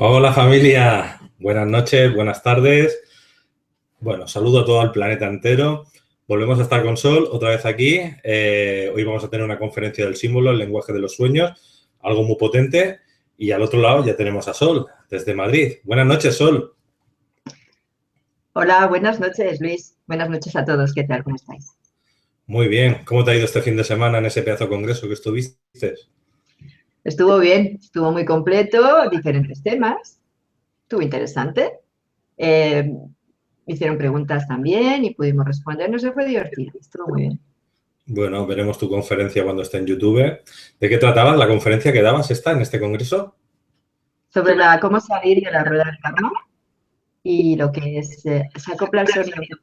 Hola familia, buenas noches, buenas tardes. Bueno, saludo a todo el planeta entero. Volvemos a estar con Sol otra vez aquí. Hoy vamos a tener una conferencia del símbolo, el lenguaje de los sueños, algo muy potente. Y al otro lado ya tenemos a Sol, desde Madrid. Buenas noches, Sol. Hola, buenas noches, Luis. Buenas noches a todos. ¿Qué tal? ¿Cómo estáis? Muy bien. ¿Cómo te ha ido este fin de semana en ese pedazo de congreso que estuviste? Estuvo bien, estuvo muy completo, diferentes temas. Estuvo interesante. Me hicieron preguntas también y pudimos responder. No se fue divertido, estuvo muy bien. Bueno, veremos tu conferencia cuando esté en YouTube. ¿De qué tratabas la conferencia que dabas en este congreso? Sobre cómo salir de la rueda del karma y lo que es, se acopla al sonido.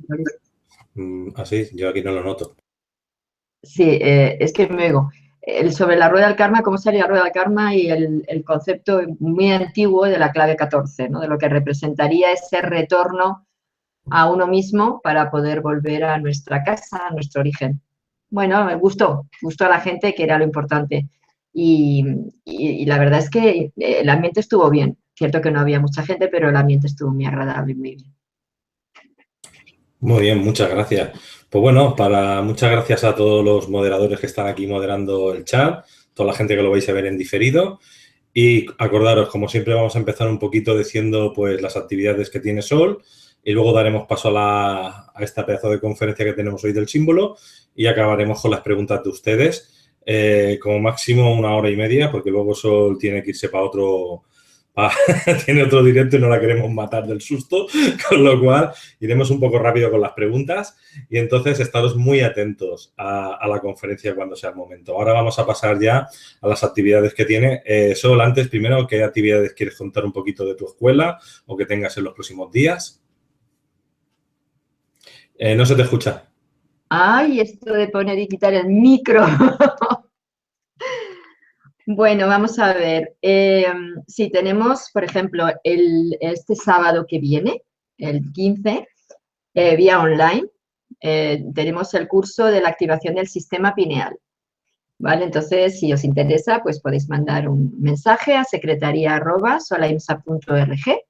Así, yo aquí no lo noto. Sí, es que me oigo. Sobre la rueda del karma, cómo salir de la rueda del karma y el concepto muy antiguo de la clave 14, ¿no? De lo que representaría ese retorno a uno mismo para poder volver a nuestra casa, a nuestro origen. Bueno, me gustó a la gente, que era lo importante. Y la verdad es que el ambiente estuvo bien. Cierto que no había mucha gente, pero el ambiente estuvo muy agradable y muy bien. Muy bien, muchas gracias. Pues bueno, muchas gracias a todos los moderadores que están aquí moderando el chat, toda la gente que lo vais a ver en diferido. Y acordaros, como siempre, vamos a empezar un poquito diciendo pues las actividades que tiene Sol y luego daremos paso a esta pedazo de conferencia que tenemos hoy del símbolo y acabaremos con las preguntas de ustedes. Como máximo 1 hora y media, porque luego Sol tiene que irse para otro... tiene otro directo y no la queremos matar del susto, con lo cual iremos un poco rápido con las preguntas y entonces estaros muy atentos a la conferencia cuando sea el momento. Ahora vamos a pasar ya a las actividades que tiene. Sol, antes, primero, ¿qué actividades quieres contar un poquito de tu escuela o que tengas en los próximos días? No se te escucha. Ay, esto de poner y quitar el micro. Bueno, vamos a ver. Sí, tenemos, por ejemplo, este sábado que viene, el 15, vía online, tenemos el curso de la activación del sistema pineal. ¿Vale? Entonces, si os interesa, pues podéis mandar un mensaje a secretaria@solaimsa.org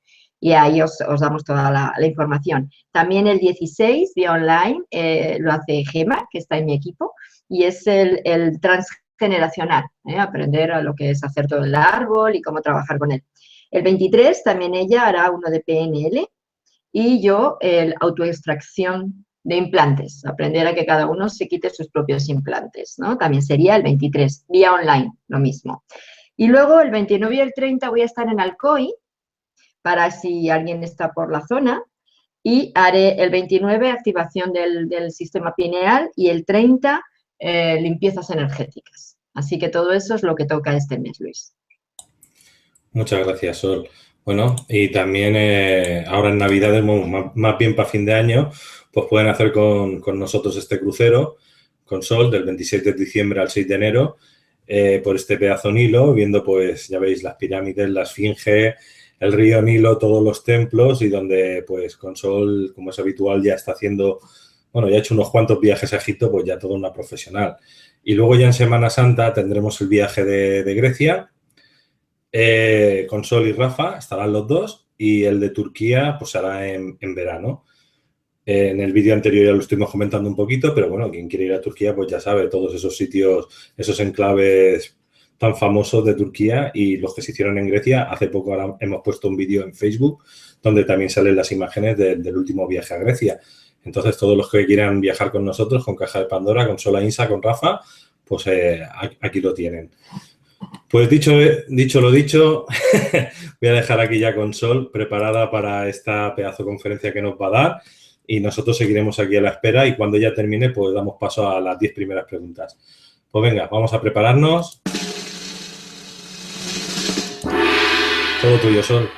y ahí os damos toda la información. También el 16, vía online, lo hace Gema, que está en mi equipo, y es el transgeneracional, aprender a lo que es hacer todo el árbol y cómo trabajar con él. El 23 también ella hará uno de PNL y yo el autoextracción de implantes, aprender a que cada uno se quite sus propios implantes, ¿no? También sería el 23, vía online, lo mismo. Y luego el 29 y el 30 voy a estar en Alcoy, para si alguien está por la zona, y haré el 29 activación del sistema pineal y el 30 limpiezas energéticas. Así que todo eso es lo que toca este mes, Luis. Muchas gracias, Sol. Bueno, y también ahora en Navidades, más bien para fin de año, pues pueden hacer con nosotros este crucero con Sol del 26 de diciembre al 6 de enero por este pedazo Nilo, viendo pues, ya veis, las pirámides, la Esfinge, el río Nilo, todos los templos y donde pues con Sol, como es habitual, ya está haciendo, bueno, ya ha hecho unos cuantos viajes a Egipto, pues ya toda una profesional. Y luego ya en Semana Santa tendremos el viaje de Grecia. Con Sol y Rafa estarán los dos y el de Turquía pues será en verano. En el vídeo anterior ya lo estuvimos comentando un poquito, pero bueno, quien quiere ir a Turquía pues ya sabe todos esos sitios, esos enclaves tan famosos de Turquía y los que se hicieron en Grecia. Hace poco ahora hemos puesto un vídeo en Facebook donde también salen las imágenes del último viaje a Grecia. Entonces todos los que quieran viajar con nosotros, con Caja de Pandora, con Sola Insa, con Rafa, pues aquí lo tienen. Pues dicho lo dicho, voy voy a dejar aquí ya con Sol preparada para esta pedazo de conferencia que nos va a dar y nosotros seguiremos aquí a la espera y cuando ella termine pues damos paso a las 10 primeras preguntas. Pues venga, vamos a prepararnos. Todo tuyo, Sol.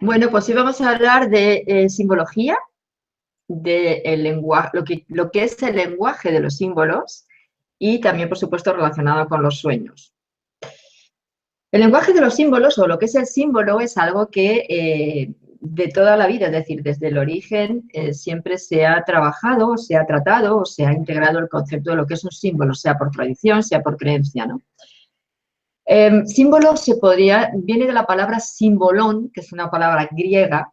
Bueno, pues hoy vamos a hablar de simbología, del lenguaje, lo que es el lenguaje de los símbolos y también, por supuesto, relacionado con los sueños. El lenguaje de los símbolos, o lo que es el símbolo, es algo que de toda la vida, es decir, desde el origen, siempre se ha trabajado, se ha tratado o se ha integrado el concepto de lo que es un símbolo, sea por tradición, sea por creencia, ¿no? Símbolo viene de la palabra simbolón, que es una palabra griega,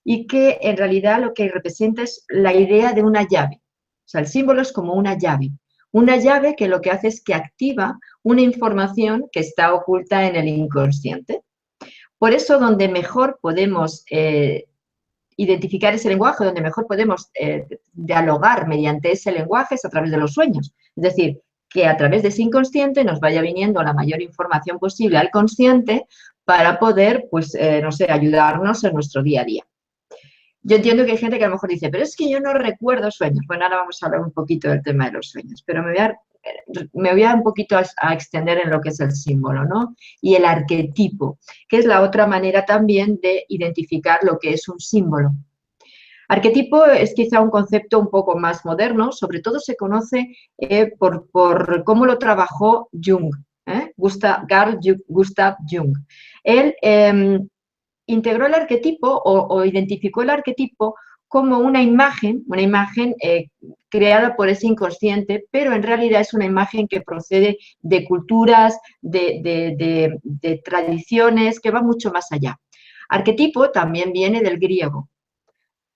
y que en realidad lo que representa es la idea de una llave. O sea, el símbolo es como una llave que lo que hace es que activa una información que está oculta en el inconsciente. Por eso, donde mejor podemos identificar ese lenguaje, donde mejor podemos dialogar mediante ese lenguaje es a través de los sueños. Es decir, que a través de ese inconsciente nos vaya viniendo la mayor información posible al consciente para poder, pues, no sé, ayudarnos en nuestro día a día. Yo entiendo que hay gente que a lo mejor dice, pero es que yo no recuerdo sueños. Bueno, ahora vamos a hablar un poquito del tema de los sueños, pero me voy a un poquito a extender en lo que es el símbolo, ¿no? Y el arquetipo, que es la otra manera también de identificar lo que es un símbolo. Arquetipo es quizá un concepto un poco más moderno, sobre todo se conoce por cómo lo trabajó Jung, Carl Gustav Jung. Él integró el arquetipo o identificó el arquetipo como una imagen creada por ese inconsciente, pero en realidad es una imagen que procede de culturas, de tradiciones, que va mucho más allá. Arquetipo también viene del griego.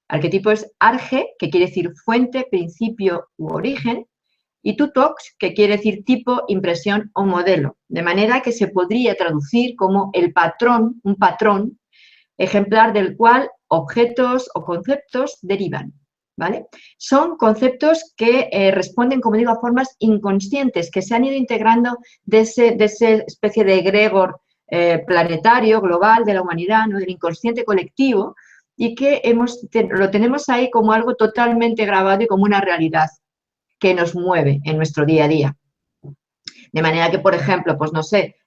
Arquetipo es arge, que quiere decir fuente, principio u origen, y tutox, que quiere decir tipo, impresión o modelo, de manera que se podría traducir como el patrón, un patrón ejemplar del cual objetos o conceptos derivan, ¿vale? Son conceptos que responden, como digo, a formas inconscientes que se han ido integrando de esa especie de egregor planetario, global, de la humanidad, ¿no? Del inconsciente colectivo, y que lo tenemos ahí como algo totalmente grabado y como una realidad que nos mueve en nuestro día a día. De manera que, por ejemplo, pues no sé,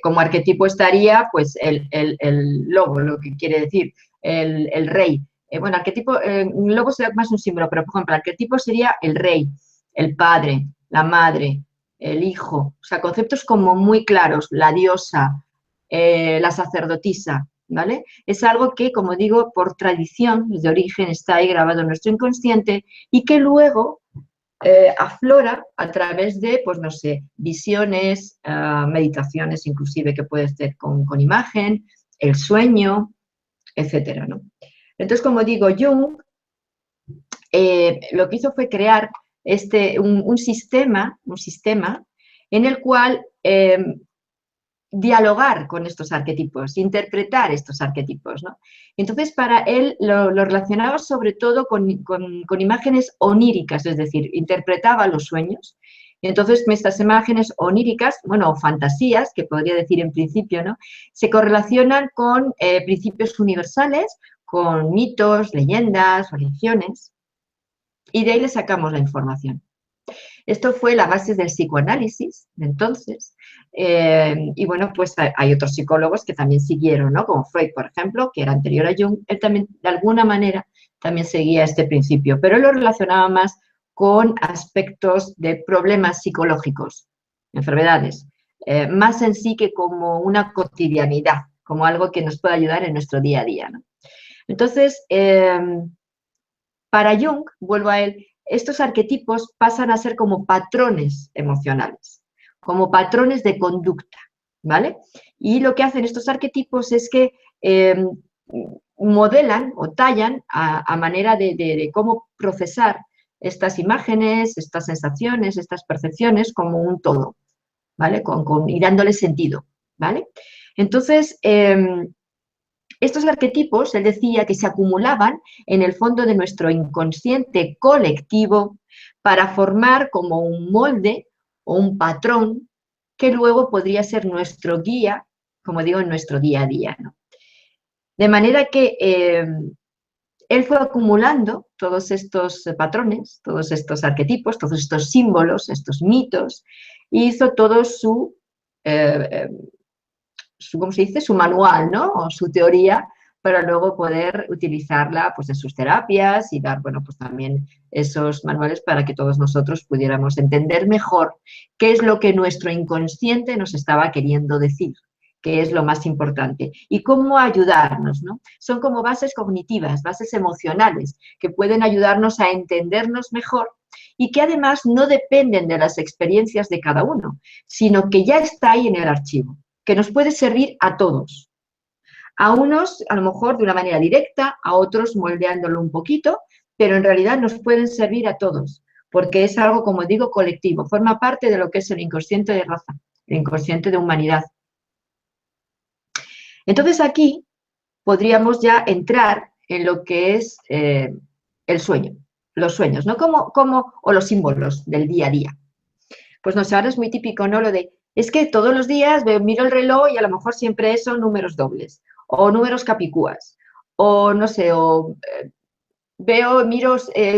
como arquetipo estaría pues el lobo, lo que quiere decir, el rey. Bueno, arquetipo, un lobo sería más un símbolo, pero por ejemplo, arquetipo sería el rey, el padre, la madre, el hijo, o sea, conceptos como muy claros, la diosa, la sacerdotisa, ¿vale? Es algo que, como digo, por tradición, desde origen, está ahí grabado en nuestro inconsciente y que luego aflora a través de, pues no sé, visiones, meditaciones inclusive que puede ser con imagen, el sueño, etcétera, ¿no? Entonces, como digo, Jung lo que hizo fue crear un sistema en el cual dialogar con estos arquetipos, interpretar estos arquetipos, ¿no? Entonces, para él lo relacionaba sobre todo con imágenes oníricas, es decir, interpretaba los sueños. Y entonces, estas imágenes oníricas, bueno, o fantasías, que podría decir en principio, ¿no? Se correlacionan con principios universales, con mitos, leyendas, religiones, y de ahí le sacamos la información. Esto fue la base del psicoanálisis de entonces, y bueno, pues hay otros psicólogos que también siguieron, ¿no? Como Freud, por ejemplo, que era anterior a Jung, él también, de alguna manera, también seguía este principio, pero él lo relacionaba más con aspectos de problemas psicológicos, enfermedades, más en sí que como una cotidianidad, como algo que nos puede ayudar en nuestro día a día, ¿no? Entonces, para Jung, vuelvo a él, estos arquetipos pasan a ser como patrones emocionales, como patrones de conducta, ¿vale? Y lo que hacen estos arquetipos es que modelan o tallan a manera de cómo procesar estas imágenes, estas sensaciones, estas percepciones como un todo, ¿vale? Y dándole sentido, ¿vale? Entonces, estos arquetipos, él decía que se acumulaban en el fondo de nuestro inconsciente colectivo para formar como un molde o un patrón que luego podría ser nuestro guía como digo, en nuestro día a día, ¿no? De manera que él fue acumulando todos estos patrones, todos estos arquetipos, todos estos símbolos, estos mitos, y hizo todo ¿cómo se dice? Su manual, ¿no? O su teoría, para luego poder utilizarla pues, en sus terapias y dar, bueno, pues también esos manuales para que todos nosotros pudiéramos entender mejor qué es lo que nuestro inconsciente nos estaba queriendo decir, que es lo más importante, y cómo ayudarnos, ¿no? Son como bases cognitivas, bases emocionales, que pueden ayudarnos a entendernos mejor y que además no dependen de las experiencias de cada uno, sino que ya está ahí en el archivo, que nos puede servir a todos. A unos, a lo mejor, de una manera directa, a otros moldeándolo un poquito, pero en realidad nos pueden servir a todos, porque es algo, como digo, colectivo, forma parte de lo que es el inconsciente de raza, el inconsciente de humanidad. Entonces aquí podríamos ya entrar en lo que es el sueño, los sueños, ¿no? O los símbolos del día a día. Pues no sé, ahora es muy típico, ¿no? Lo de, es que todos los días miro el reloj y a lo mejor siempre son números dobles, o números capicúas, o no sé, miro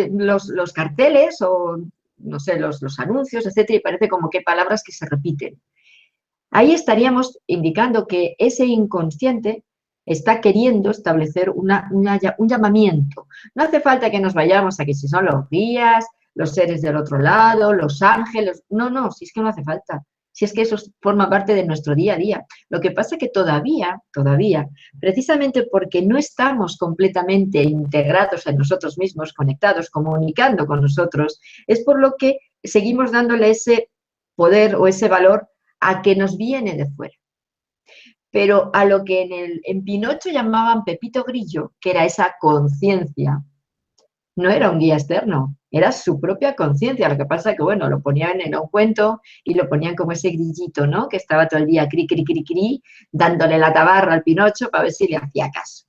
los carteles, o no sé, los anuncios, etcétera, y parece como que palabras que se repiten. Ahí estaríamos indicando que ese inconsciente está queriendo establecer un llamamiento. No hace falta que nos vayamos a que si son los guías, los seres del otro lado, los ángeles. No, si es que no hace falta. Si es que eso forma parte de nuestro día a día. Lo que pasa es que todavía, precisamente porque no estamos completamente integrados en nosotros mismos, conectados, comunicando con nosotros, es por lo que seguimos dándole ese poder o ese valor a que nos viene de fuera. Pero a lo que en Pinocho llamaban Pepito Grillo, que era esa conciencia, no era un guía externo, era su propia conciencia. Lo que pasa es que, bueno, lo ponían en un cuento y lo ponían como ese grillito, ¿no? Que estaba todo el día cri, cri, cri, cri, dándole la tabarra al Pinocho para ver si le hacía caso.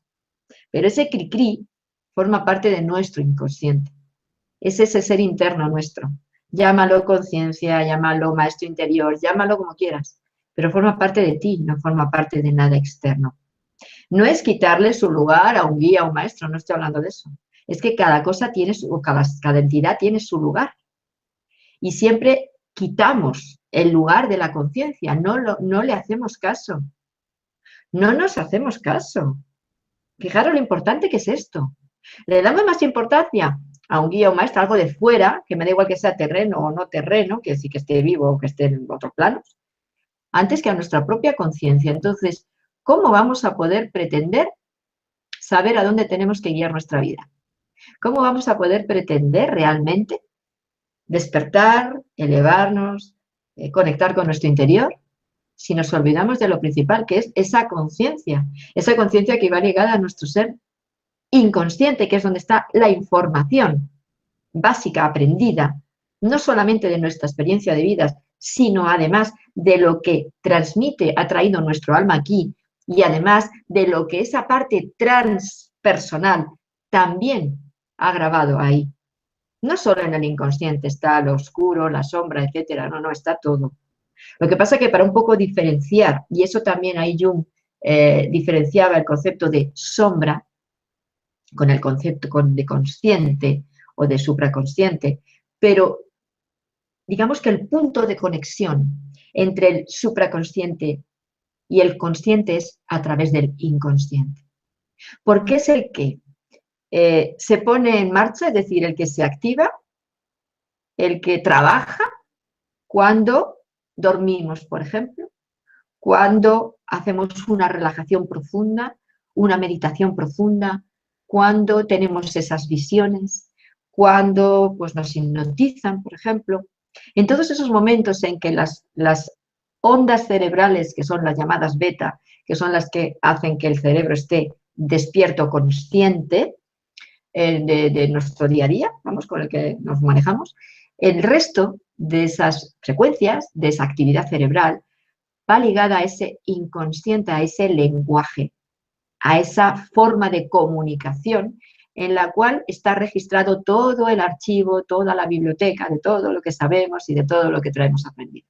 Pero ese cri, cri forma parte de nuestro inconsciente. Es ese ser interno nuestro. Llámalo conciencia, llámalo maestro interior, llámalo como quieras, pero forma parte de ti, no forma parte de nada externo. No es quitarle su lugar a un guía, a un maestro, no estoy hablando de eso. Es que cada cosa tiene cada entidad tiene su lugar. Y siempre quitamos el lugar de la conciencia, no le hacemos caso. No nos hacemos caso. Fijaros lo importante que es esto. Le damos más importancia a un guía o maestro, algo de fuera, que me da igual que sea terreno o no terreno, que sí que esté vivo o que esté en otros planos, antes que a nuestra propia conciencia. Entonces, ¿cómo vamos a poder pretender saber a dónde tenemos que guiar nuestra vida? ¿Cómo vamos a poder pretender realmente despertar, elevarnos, conectar con nuestro interior, si nos olvidamos de lo principal, que es esa conciencia que va ligada a nuestro ser inconsciente, que es donde está la información básica, aprendida, no solamente de nuestra experiencia de vida, sino además de lo que transmite, ha traído nuestro alma aquí, y además de lo que esa parte transpersonal también ha grabado ahí. No solo en el inconsciente está lo oscuro, la sombra, etcétera, no, está todo. Lo que pasa es que para un poco diferenciar, y eso también ahí Jung diferenciaba el concepto de sombra con el concepto de consciente o de supraconsciente, pero digamos que el punto de conexión entre el supraconsciente y el consciente es a través del inconsciente. Porque es el que se pone en marcha, es decir, el que se activa, el que trabaja cuando dormimos, por ejemplo, cuando hacemos una relajación profunda, una meditación profunda, cuando tenemos esas visiones, cuando pues, nos hipnotizan, por ejemplo. En todos esos momentos en que las ondas cerebrales, que son las llamadas beta, que son las que hacen que el cerebro esté despierto, consciente de nuestro día a día, vamos, con el que nos manejamos, el resto de esas frecuencias, de esa actividad cerebral, va ligada a ese inconsciente, a ese lenguaje, a esa forma de comunicación en la cual está registrado todo el archivo, toda la biblioteca de todo lo que sabemos y de todo lo que traemos aprendido.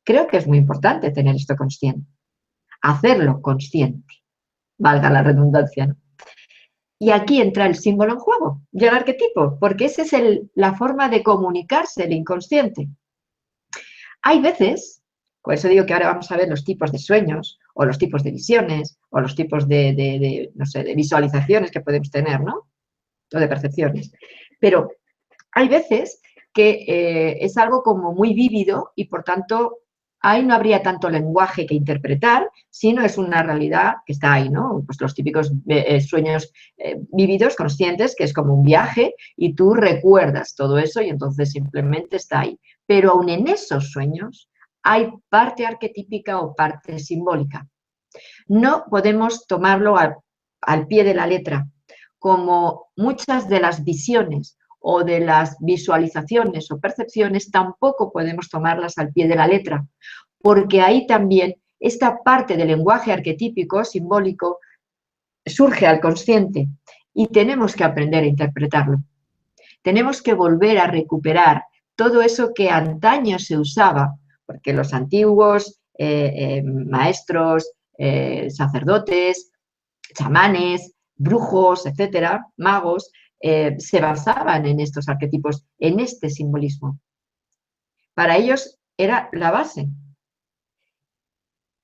Creo que es muy importante tener esto consciente. hacerlo consciente, valga la redundancia, ¿no? Y aquí entra el símbolo en juego y el arquetipo, porque esa es la forma de comunicarse el inconsciente. Hay veces, por eso digo que ahora vamos a ver los tipos de sueños, o los tipos de visiones, o los tipos no sé, de visualizaciones que podemos tener, ¿no? O de percepciones. Pero hay veces que es algo como muy vívido y por tanto ahí no habría tanto lenguaje que interpretar, sino es una realidad que está ahí, ¿no? Pues los típicos sueños vívidos, conscientes, que es como un viaje y tú recuerdas todo eso y entonces simplemente está ahí. Pero aún en esos sueños hay parte arquetípica o parte simbólica. No podemos tomarlo al pie de la letra, como muchas de las visiones o de las visualizaciones o percepciones tampoco podemos tomarlas al pie de la letra, porque ahí también esta parte del lenguaje arquetípico, simbólico, surge al consciente y tenemos que aprender a interpretarlo. Tenemos que volver a recuperar todo eso que antaño se usaba, porque los antiguos maestros, sacerdotes, chamanes, brujos, etcétera, magos, se basaban en estos arquetipos, en este simbolismo. Para ellos era la base.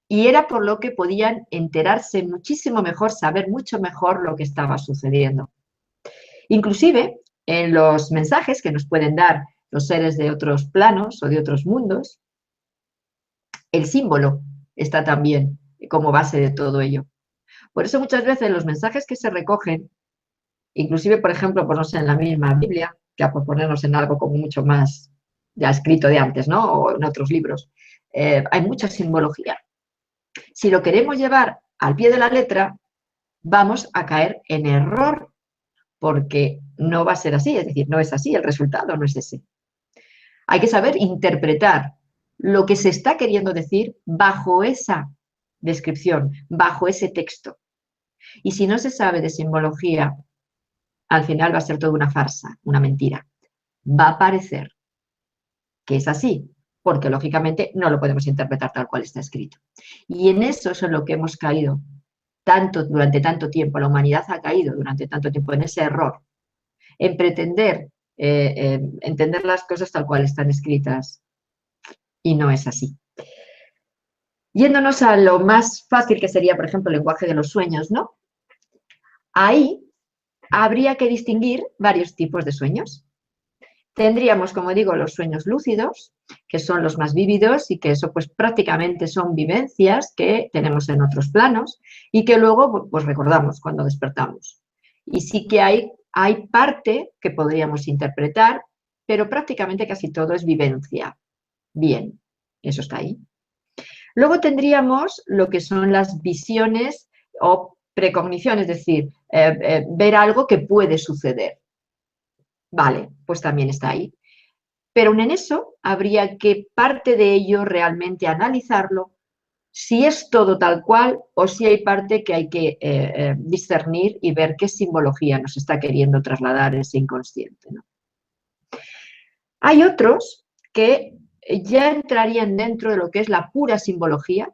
Y era por lo que podían enterarse muchísimo mejor, saber mucho mejor lo que estaba sucediendo. Inclusive, en los mensajes que nos pueden dar los seres de otros planos o de otros mundos, el símbolo está también como base de todo ello. Por eso muchas veces los mensajes que se recogen, inclusive, por ejemplo, pues no sé, en la misma Biblia, que a ponernos en algo como mucho más ya escrito de antes, ¿no? O en otros libros, hay mucha simbología. Si lo queremos llevar al pie de la letra, vamos a caer en error, porque no va a ser así, es decir, no es así, el resultado no es ese. Hay que saber interpretar lo que se está queriendo decir bajo esa descripción, bajo ese texto. Y si no se sabe de simbología, al final va a ser toda una farsa, una mentira. Va a parecer que es así, porque lógicamente no lo podemos interpretar tal cual está escrito. Y en eso es en lo que hemos caído durante tanto tiempo, la humanidad ha caído durante tanto tiempo en ese error, en pretender entender las cosas tal cual están escritas, y no es así. Yéndonos a lo más fácil que sería, por ejemplo, el lenguaje de los sueños, ¿no? Ahí habría que distinguir varios tipos de sueños. Tendríamos, como digo, los sueños lúcidos, que son los más vívidos y que eso pues prácticamente son vivencias que tenemos en otros planos y que luego pues recordamos cuando despertamos. Y sí que hay parte que podríamos interpretar, pero prácticamente casi todo es vivencia. Bien, eso está ahí. Luego tendríamos lo que son las visiones o precognición, es decir, ver algo que puede suceder. Vale, pues también está ahí. Pero en eso habría que parte de ello realmente analizarlo, si es todo tal cual o si hay parte que hay que discernir y ver qué simbología nos está queriendo trasladar ese inconsciente, ¿no? Hay otros que ya entrarían dentro de lo que es la pura simbología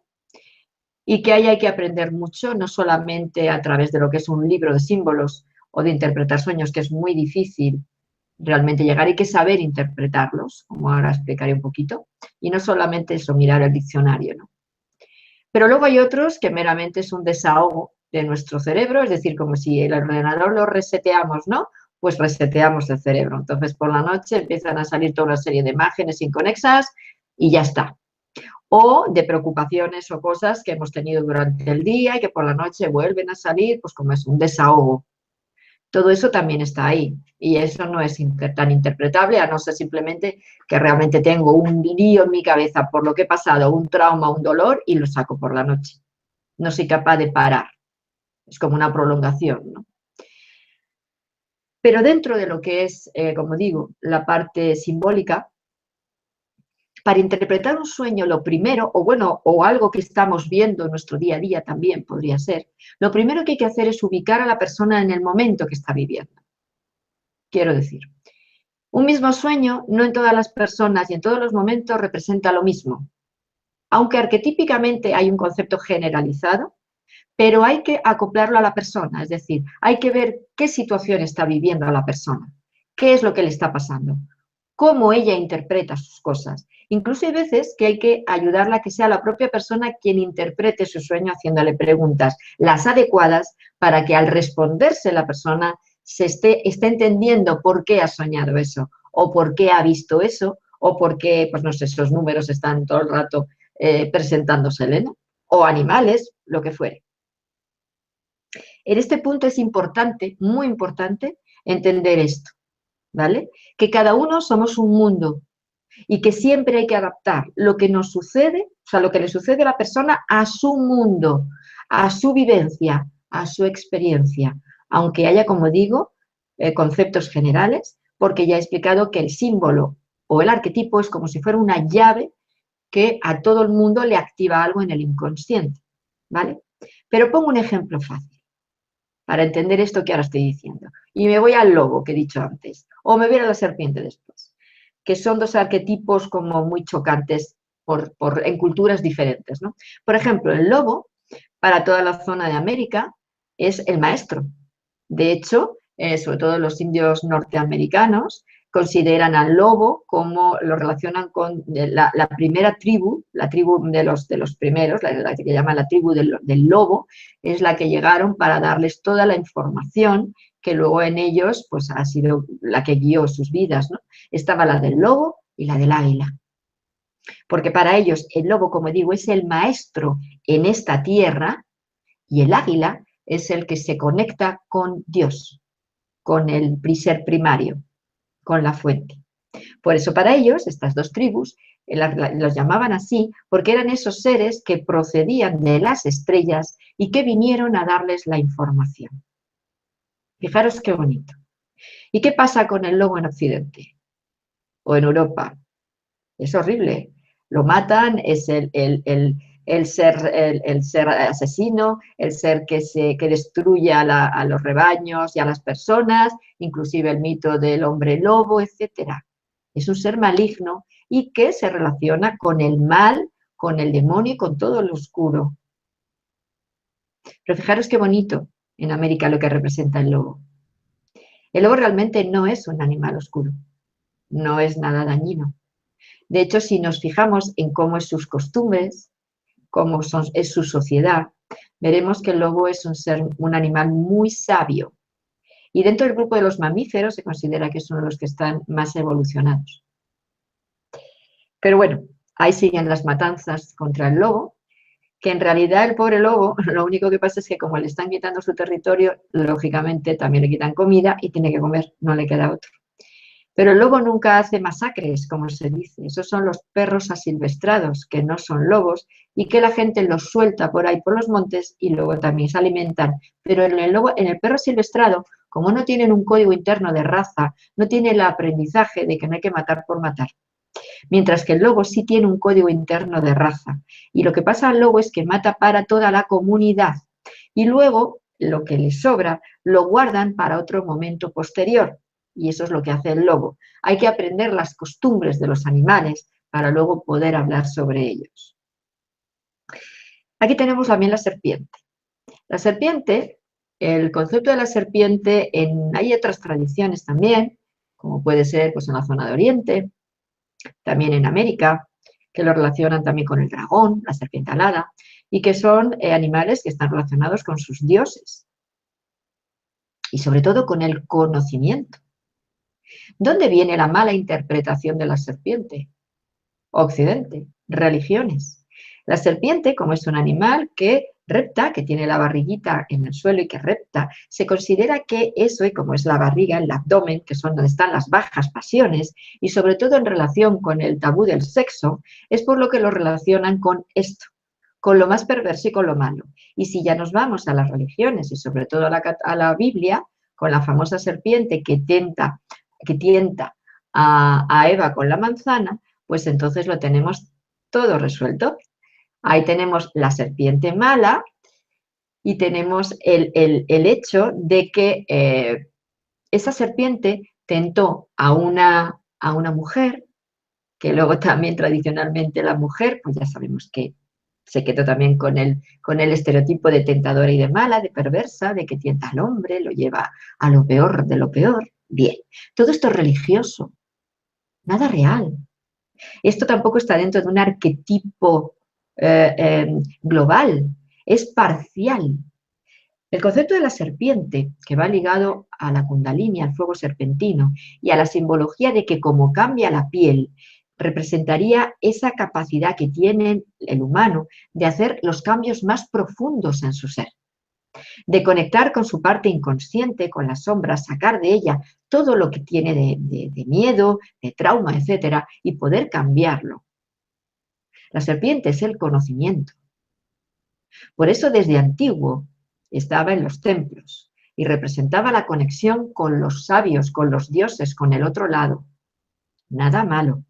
y que ahí hay que aprender mucho, no solamente a través de lo que es un libro de símbolos o de interpretar sueños, que es muy difícil realmente llegar, hay que saber interpretarlos, como ahora explicaré un poquito, y no solamente eso, mirar el diccionario, ¿no? Pero luego hay otros que meramente es un desahogo de nuestro cerebro, es decir, como si el ordenador lo reseteamos, ¿no? Pues reseteamos el cerebro. Entonces, por la noche empiezan a salir toda una serie de imágenes inconexas y ya está. O de preocupaciones o cosas que hemos tenido durante el día y que por la noche vuelven a salir, pues como es un desahogo. Todo eso también está ahí y eso no es tan interpretable, a no ser simplemente que realmente tengo un lío en mi cabeza por lo que he pasado, un trauma, un dolor y lo saco por la noche. No soy capaz de parar. Es como una prolongación, ¿no? Pero dentro de lo que es, como digo, la parte simbólica, para interpretar un sueño, lo primero, o bueno, o algo que estamos viendo en nuestro día a día también podría ser, lo primero que hay que hacer es ubicar a la persona en el momento que está viviendo. Quiero decir, un mismo sueño no en todas las personas y en todos los momentos representa lo mismo. aunque arquetípicamente hay un concepto generalizado, pero hay que acoplarlo a la persona, es decir, hay que ver qué situación está viviendo la persona, qué es lo que le está pasando, cómo ella interpreta sus cosas. Incluso hay veces que hay que ayudarla a que sea la propia persona quien interprete su sueño haciéndole preguntas, las adecuadas, para que al responderse la persona esté entendiendo por qué ha soñado eso, o por qué ha visto eso, o por qué, pues no sé, esos números están todo el rato presentándosele, ¿no? O animales, lo que fuere. En este punto es importante, muy importante, entender esto, ¿vale? Que cada uno somos un mundo y que siempre hay que adaptar lo que nos sucede, o sea, lo que le sucede a la persona a su mundo, a su vivencia, a su experiencia, aunque haya, como digo, conceptos generales, porque ya he explicado que el símbolo o el arquetipo es como si fuera una llave que a todo el mundo le activa algo en el inconsciente, ¿vale? Pero pongo un ejemplo fácil para entender esto que ahora estoy diciendo. Y me voy al lobo que he dicho antes, o me voy a la serpiente después, que son dos arquetipos como muy chocantes en culturas diferentes, ¿no? Por ejemplo, el lobo, para toda la zona de América, es el maestro. De hecho, sobre todo los indios norteamericanos, consideran al lobo como lo relacionan con la primera tribu, la tribu de los primeros, la que llaman la tribu del lobo, es la que llegaron para darles toda la información que luego en ellos pues, ha sido la que guió sus vidas, ¿no? Estaba la del lobo y la del águila. Porque para ellos el lobo, como digo, es el maestro en esta tierra y el águila es el que se conecta con Dios, con el ser primario, con la fuente. Por eso para ellos, estas dos tribus, los llamaban así, porque eran esos seres que procedían de las estrellas y que vinieron a darles la información. Fijaros qué bonito. ¿Y qué pasa con el lobo en Occidente o en Europa? Es horrible. Lo matan, es el ser asesino, el ser que destruye a los rebaños y a las personas, inclusive el mito del hombre lobo, etc. Es un ser maligno y que se relaciona con el mal, con el demonio y con todo lo oscuro. Pero fijaros qué bonito en América lo que representa el lobo. El lobo realmente no es un animal oscuro, no es nada dañino. De hecho, si nos fijamos en cómo es sus costumbres, cómo es su sociedad, veremos que el lobo es un animal muy sabio. Y dentro del grupo de los mamíferos se considera que es uno de los que están más evolucionados. Pero bueno, ahí siguen las matanzas contra el lobo, que en realidad el pobre lobo, lo único que pasa es que como le están quitando su territorio, lógicamente también le quitan comida y tiene que comer, no le queda otro. Pero el lobo nunca hace masacres, como se dice. Esos son los perros asilvestrados, que no son lobos, y que la gente los suelta por ahí por los montes y luego también se alimentan. Pero en el perro asilvestrado, como no tienen un código interno de raza, no tiene el aprendizaje de que no hay que matar por matar. Mientras que el lobo sí tiene un código interno de raza. Y lo que pasa al lobo es que mata para toda la comunidad. Y luego, lo que les sobra, lo guardan para otro momento posterior. Y eso es lo que hace el lobo. Hay que aprender las costumbres de los animales para luego poder hablar sobre ellos. Aquí tenemos también la serpiente. La serpiente, el concepto de la serpiente, hay otras tradiciones también, como puede ser pues, en la zona de Oriente, también en América, que lo relacionan también con el dragón, la serpiente alada, y que son animales que están relacionados con sus dioses y sobre todo con el conocimiento. ¿Dónde viene la mala interpretación de la serpiente? Occidente, religiones. La serpiente, como es un animal que repta, que tiene la barriguita en el suelo y que repta, se considera que eso, y como es la barriga, el abdomen, que son donde están las bajas pasiones, y sobre todo en relación con el tabú del sexo, es por lo que lo relacionan con esto, con lo más perverso y con lo malo. Y si ya nos vamos a las religiones y sobre todo a la Biblia, con la famosa serpiente que tienta a Eva con la manzana, pues entonces lo tenemos todo resuelto. Ahí tenemos la serpiente mala y tenemos el hecho de que esa serpiente tentó a una mujer que luego también tradicionalmente la mujer, pues ya sabemos que se quedó también con el estereotipo de tentadora y de mala, de perversa, de que tienta al hombre, lo lleva a lo peor de lo peor. Bien, todo esto es religioso, nada real. Esto tampoco está dentro de un arquetipo global, es parcial. El concepto de la serpiente, que va ligado a la kundalini, al fuego serpentino, y a la simbología de que como cambia la piel, representaría esa capacidad que tiene el humano de hacer los cambios más profundos en su ser, de conectar con su parte inconsciente, con la sombra, sacar de ella todo lo que tiene de miedo, de trauma, etcétera, y poder cambiarlo. La serpiente es el conocimiento. Por eso desde antiguo estaba en los templos y representaba la conexión con los sabios, con los dioses, con el otro lado. Nada malo.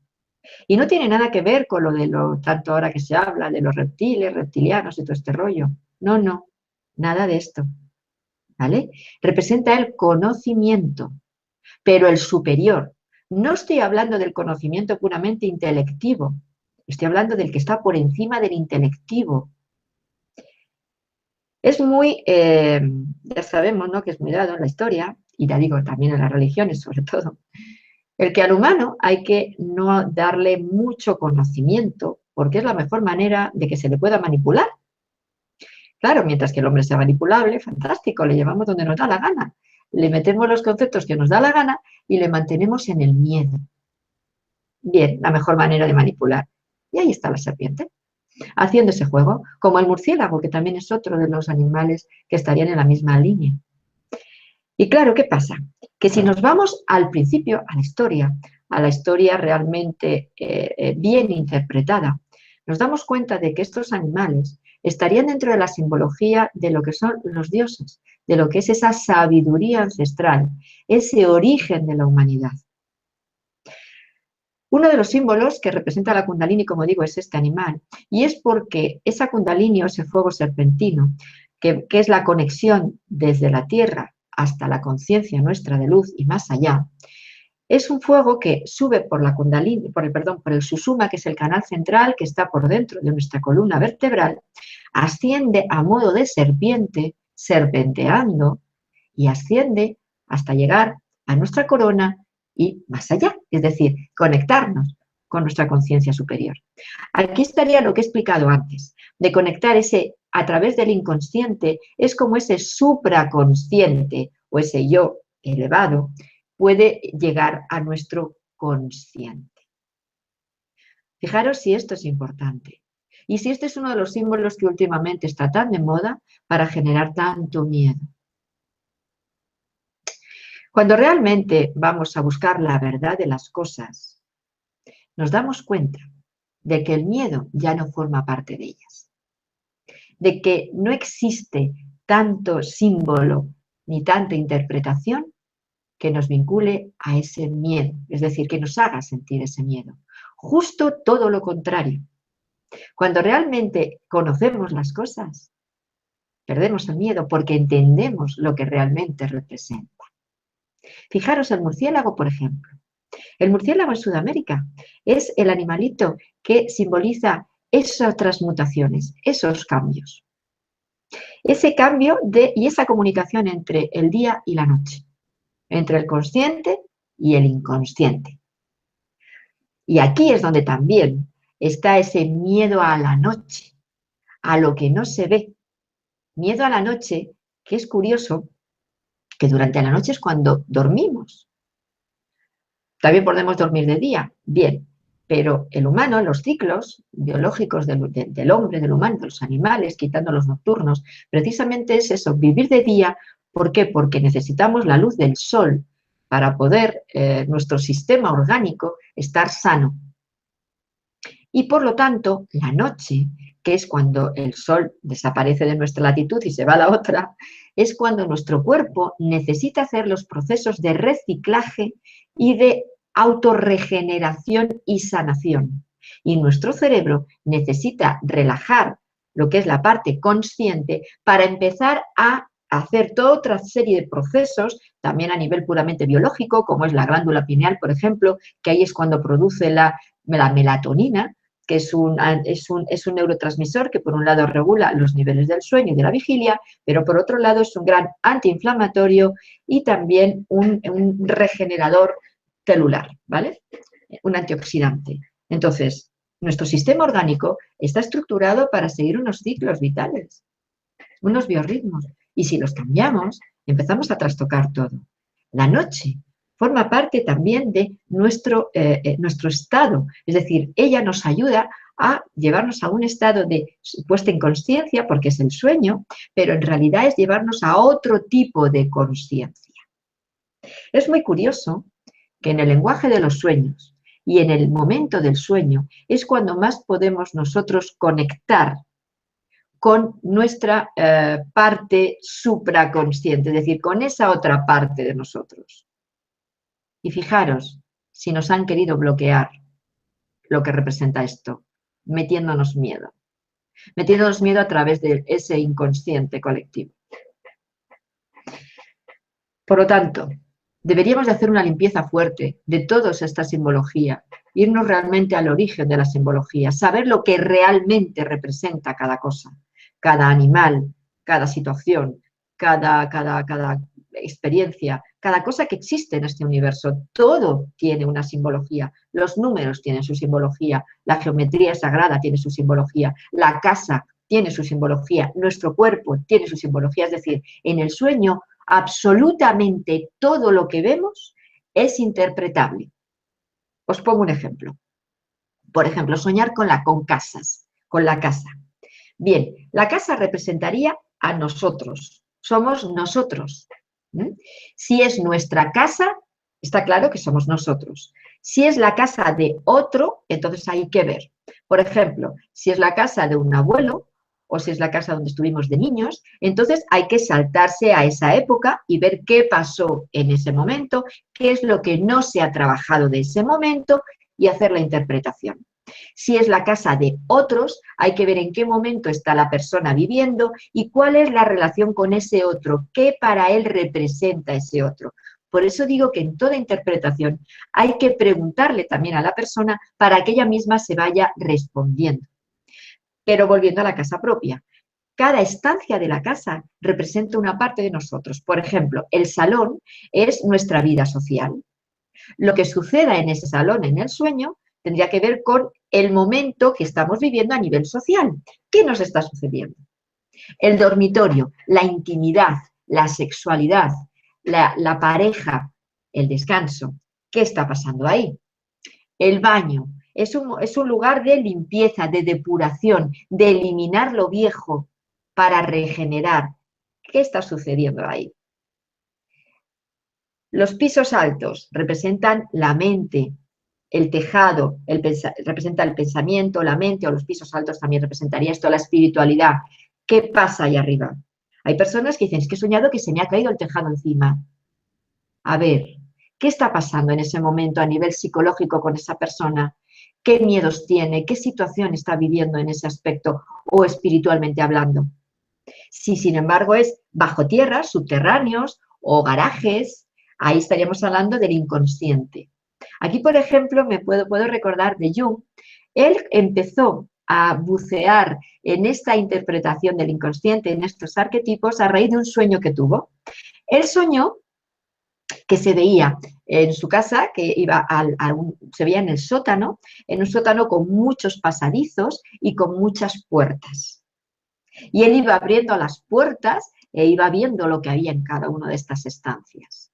Y no tiene nada que ver con lo de tanto ahora que se habla de los reptiles, reptilianos y todo este rollo. No, no, nada de esto. ¿Vale? Representa el conocimiento, pero el superior. No estoy hablando del conocimiento puramente intelectivo, estoy hablando del que está por encima del intelectivo. Es muy, ya sabemos, ¿no?, que es muy dado en la historia, y ya digo también en las religiones sobre todo, el que al humano hay que no darle mucho conocimiento, porque es la mejor manera de que se le pueda manipular. Claro, mientras que el hombre sea manipulable, fantástico, le llevamos donde nos da la gana, le metemos los conceptos que nos da la gana y le mantenemos en el miedo. Bien, la mejor manera de manipular. Y ahí está la serpiente, haciendo ese juego, como el murciélago, que también es otro de los animales que estarían en la misma línea. Y claro, ¿qué pasa? Que si nos vamos al principio, a la historia realmente bien interpretada, nos damos cuenta de que estos animales estarían dentro de la simbología de lo que son los dioses, de lo que es esa sabiduría ancestral, ese origen de la humanidad. Uno de los símbolos que representa la kundalini, como digo, es este animal, y es porque esa kundalini o ese fuego serpentino, que es la conexión desde la tierra hasta la conciencia nuestra de luz y más allá, es un fuego que sube por la kundalini, por el susuma, que es el canal central que está por dentro de nuestra columna vertebral, asciende a modo de serpiente, serpenteando, y asciende hasta llegar a nuestra corona y más allá, es decir, conectarnos con nuestra conciencia superior. Aquí estaría lo que he explicado antes, de conectar ese a través del inconsciente, es como ese supraconsciente o ese yo elevado puede llegar a nuestro consciente. Fijaros si esto es importante y si este es uno de los símbolos que últimamente está tan de moda para generar tanto miedo. Cuando realmente vamos a buscar la verdad de las cosas, nos damos cuenta de que el miedo ya no forma parte de ellas, de que no existe tanto símbolo ni tanta interpretación que nos vincule a ese miedo, es decir, que nos haga sentir ese miedo. Justo todo lo contrario. Cuando realmente conocemos las cosas, perdemos el miedo porque entendemos lo que realmente representa. Fijaros el murciélago, por ejemplo. El murciélago en Sudamérica es el animalito que simboliza esas transmutaciones, esos cambios. Ese cambio y esa comunicación entre el día y la noche, entre el consciente y el inconsciente. Y aquí es donde también está ese miedo a la noche, a lo que no se ve. Miedo a la noche, que es curioso, que durante la noche es cuando dormimos. También podemos dormir de día, bien, pero el humano, los ciclos biológicos del hombre, del humano, de los animales, quitando los nocturnos, precisamente es eso, vivir de día. ¿Por qué? Porque necesitamos la luz del sol para poder, nuestro sistema orgánico, estar sano. Y por lo tanto, la noche, que es cuando el sol desaparece de nuestra latitud y se va a la otra, es cuando nuestro cuerpo necesita hacer los procesos de reciclaje y de autorregeneración y sanación. Y nuestro cerebro necesita relajar lo que es la parte consciente para empezar a hacer toda otra serie de procesos, también a nivel puramente biológico, como es la glándula pineal, por ejemplo, que ahí es cuando produce la melatonina, que es un neurotransmisor que por un lado regula los niveles del sueño y de la vigilia, pero por otro lado es un gran antiinflamatorio y también un regenerador celular, ¿vale? Un antioxidante. Entonces, nuestro sistema orgánico está estructurado para seguir unos ciclos vitales, unos biorritmos, y si los cambiamos, empezamos a trastocar todo. La noche forma parte también de nuestro estado, es decir, ella nos ayuda a llevarnos a un estado de puesta en consciencia, porque es el sueño, pero en realidad es llevarnos a otro tipo de consciencia. Es muy curioso que en el lenguaje de los sueños y en el momento del sueño es cuando más podemos nosotros conectar con nuestra parte supraconsciente, es decir, con esa otra parte de nosotros. Y fijaros si nos han querido bloquear lo que representa esto, metiéndonos miedo a través de ese inconsciente colectivo. Por lo tanto, deberíamos de hacer una limpieza fuerte de toda esta simbología, irnos realmente al origen de la simbología, saber lo que realmente representa cada cosa, cada animal, cada situación, cada experiencia, cada cosa que existe en este universo. Todo tiene una simbología. Los números tienen su simbología, la geometría sagrada tiene su simbología, la casa tiene su simbología, nuestro cuerpo tiene su simbología. Es decir, en el sueño absolutamente todo lo que vemos es interpretable. Os pongo un ejemplo. Por ejemplo, soñar con casas, con la casa. Bien, la casa representaría a nosotros. Somos nosotros. Si es nuestra casa, está claro que somos nosotros. Si es la casa de otro, entonces hay que ver. Por ejemplo, si es la casa de un abuelo o si es la casa donde estuvimos de niños, entonces hay que saltarse a esa época y ver qué pasó en ese momento, qué es lo que no se ha trabajado de ese momento y hacer la interpretación. Si es la casa de otros, hay que ver en qué momento está la persona viviendo y cuál es la relación con ese otro, qué para él representa ese otro. Por eso digo que en toda interpretación hay que preguntarle también a la persona para que ella misma se vaya respondiendo. Pero volviendo a la casa propia, cada estancia de la casa representa una parte de nosotros. Por ejemplo, el salón es nuestra vida social. Lo que suceda en ese salón, en el sueño, tendría que ver con el momento que estamos viviendo a nivel social. ¿Qué nos está sucediendo? El dormitorio, la intimidad, la sexualidad, la pareja, el descanso. ¿Qué está pasando ahí? El baño es un lugar de limpieza, de depuración, de eliminar lo viejo para regenerar. ¿Qué está sucediendo ahí? Los pisos altos representan la mente, el tejado, representa el pensamiento, la mente, o los pisos altos también representaría esto, la espiritualidad. ¿Qué pasa ahí arriba? Hay personas que dicen, es que he soñado que se me ha caído el tejado encima. A ver, ¿qué está pasando en ese momento a nivel psicológico con esa persona? ¿Qué miedos tiene? ¿Qué situación está viviendo en ese aspecto o espiritualmente hablando? Si, sin embargo, es bajo tierra, subterráneos o garajes, ahí estaríamos hablando del inconsciente. Aquí, por ejemplo, puedo recordar de Jung. Él empezó a bucear en esta interpretación del inconsciente, en estos arquetipos, a raíz de un sueño que tuvo. Él soñó que se veía en su casa, que se veía en el sótano, en un sótano con muchos pasadizos y con muchas puertas. Y él iba abriendo las puertas e iba viendo lo que había en cada una de estas estancias.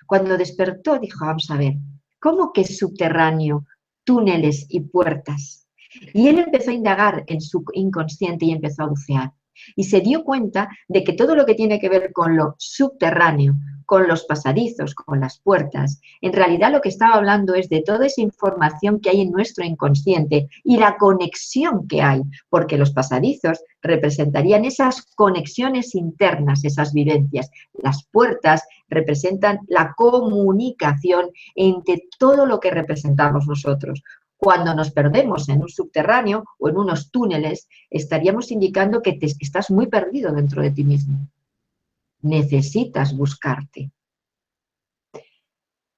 Cuando despertó dijo, vamos a ver, ¿cómo que es subterráneo, túneles y puertas? Y él empezó a indagar en su inconsciente y empezó a bucear. Y se dio cuenta de que todo lo que tiene que ver con lo subterráneo, con los pasadizos, con las puertas, en realidad lo que estaba hablando es de toda esa información que hay en nuestro inconsciente y la conexión que hay, porque los pasadizos representarían esas conexiones internas, esas vivencias. Las puertas representan la comunicación entre todo lo que representamos nosotros. Cuando nos perdemos en un subterráneo o en unos túneles, estaríamos indicando que estás muy perdido dentro de ti mismo. Necesitas buscarte.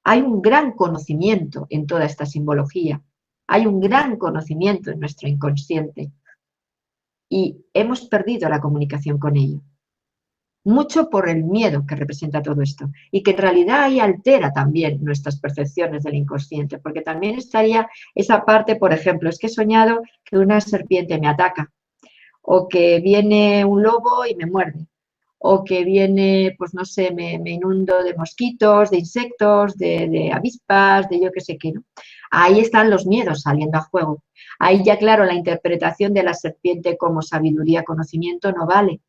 Hay un gran conocimiento en toda esta simbología Hay un gran conocimiento en nuestro inconsciente y hemos perdido la comunicación con ello. Mucho por el miedo que representa todo esto y que en realidad ahí altera también nuestras percepciones del inconsciente, porque también estaría esa parte, por ejemplo, es que he soñado que una serpiente me ataca, o que viene un lobo y me muerde, o que viene, pues no sé, me inundo de mosquitos, de insectos, de avispas, de yo qué sé qué, ¿no? Ahí están los miedos saliendo a juego. Ahí ya, claro, la interpretación de la serpiente como sabiduría, conocimiento no vale,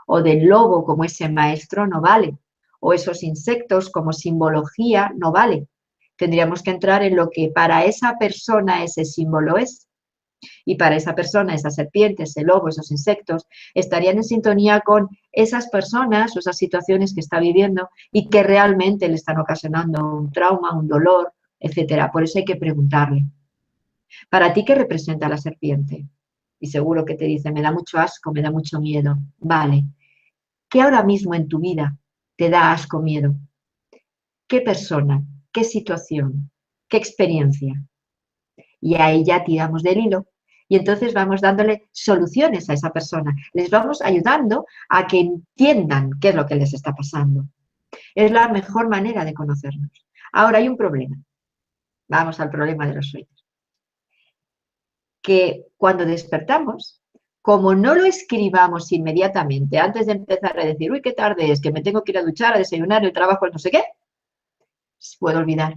o del lobo como ese maestro no vale, o esos insectos como simbología no vale. Tendríamos que entrar en lo que para esa persona ese símbolo es. Y para esa persona, esas serpientes, ese lobo, esos insectos, estarían en sintonía con esas personas o esas situaciones que está viviendo y que realmente le están ocasionando un trauma, un dolor, etcétera. Por eso hay que preguntarle, ¿para ti qué representa la serpiente? Y seguro que te dice, me da mucho asco, me da mucho miedo. Vale. ¿Qué ahora mismo en tu vida te da asco, miedo? ¿Qué persona? ¿Qué situación? ¿Qué experiencia? Y ahí ya tiramos del hilo y entonces vamos dándole soluciones a esa persona. Les vamos ayudando a que entiendan qué es lo que les está pasando. Es la mejor manera de conocernos. Ahora hay un problema. Vamos al problema de los sueños. Que cuando despertamos, como no lo escribamos inmediatamente, antes de empezar a decir, uy, qué tarde es, que me tengo que ir a duchar, a desayunar, el trabajo, no sé qué, se puede olvidar.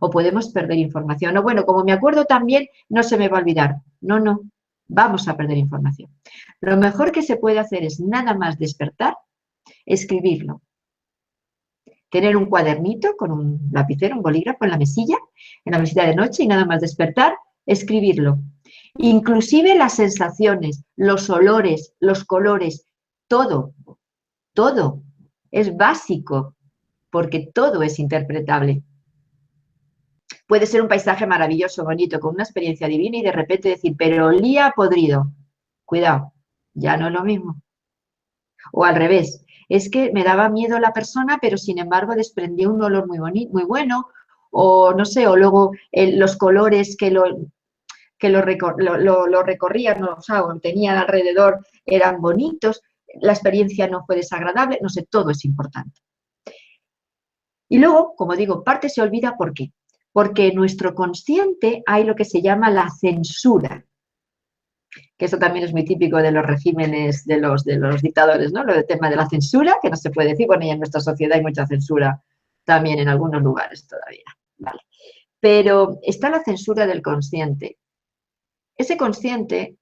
O podemos perder información. O bueno, como me acuerdo también, no se me va a olvidar. No, no, vamos a perder información. Lo mejor que se puede hacer es nada más despertar, escribirlo. Tener un cuadernito con un lapicero, un bolígrafo en la mesilla de noche y nada más despertar, escribirlo. Inclusive las sensaciones, los olores, los colores, todo, todo es básico porque todo es interpretable. Puede ser un paisaje maravilloso, bonito, con una experiencia divina y de repente decir, pero olía podrido. Cuidado, ya no es lo mismo. O al revés, es que me daba miedo la persona, pero sin embargo desprendía un olor muy bonito, muy bueno, o no sé, o luego los colores que lo recorrían, o sea, o tenían alrededor eran bonitos, la experiencia no fue desagradable, no sé, todo es importante. Y luego, como digo, parte se olvida, ¿por qué? Porque en nuestro consciente hay lo que se llama la censura, que eso también es muy típico de los regímenes de los dictadores, ¿no? Lo del tema de la censura, que no se puede decir, bueno, y en nuestra sociedad hay mucha censura también en algunos lugares todavía, ¿vale? Pero está la censura del consciente. Ese consciente,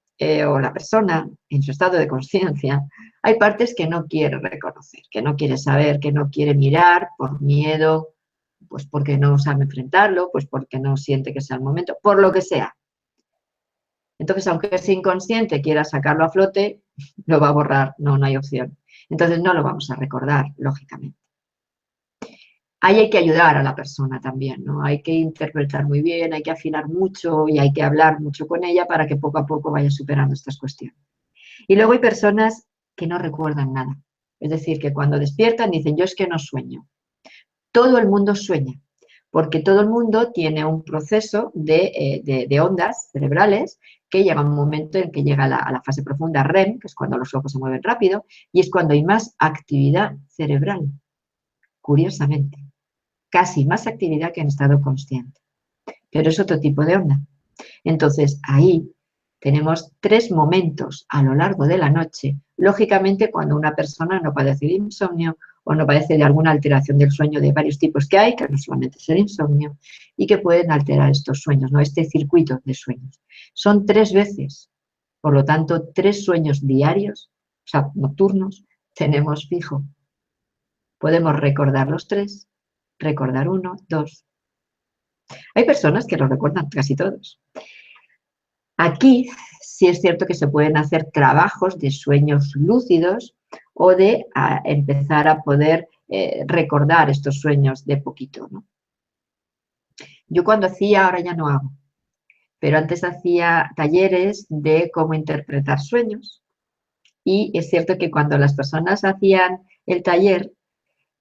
o la persona en su estado de conciencia, hay partes que no quiere reconocer, que no quiere saber, que no quiere mirar por miedo, pues porque no sabe enfrentarlo, pues porque no siente que sea el momento, por lo que sea. Entonces, aunque ese inconsciente quiera sacarlo a flote, lo va a borrar, no hay opción. Entonces, no lo vamos a recordar, lógicamente. Ahí hay que ayudar a la persona también, ¿no? Hay que interpretar muy bien, hay que afinar mucho y hay que hablar mucho con ella para que poco a poco vaya superando estas cuestiones. Y luego hay personas que no recuerdan nada. Es decir, que cuando despiertan dicen, yo es que no sueño. Todo el mundo sueña, porque todo el mundo tiene un proceso de ondas cerebrales que llega un momento en que llega a la fase profunda REM, que es cuando los ojos se mueven rápido, y es cuando hay más actividad cerebral, curiosamente. Casi más actividad que en estado consciente. Pero es otro tipo de onda. Entonces, ahí tenemos 3 momentos a lo largo de la noche. Lógicamente, cuando una persona no padece de insomnio o no padece de alguna alteración del sueño de varios tipos que hay, que no solamente es el insomnio, y que pueden alterar estos sueños, ¿no? Este circuito de sueños. Son 3 veces. Por lo tanto, 3 sueños diarios, o sea, nocturnos, tenemos fijo. Podemos recordar los 3, recordar 1, 2. Hay personas que lo recuerdan casi todos. Aquí sí es cierto que se pueden hacer trabajos de sueños lúcidos o de empezar a poder recordar estos sueños de poquito, ¿no? Yo cuando hacía, ahora ya no hago, pero antes hacía talleres de cómo interpretar sueños y es cierto que cuando las personas hacían el taller,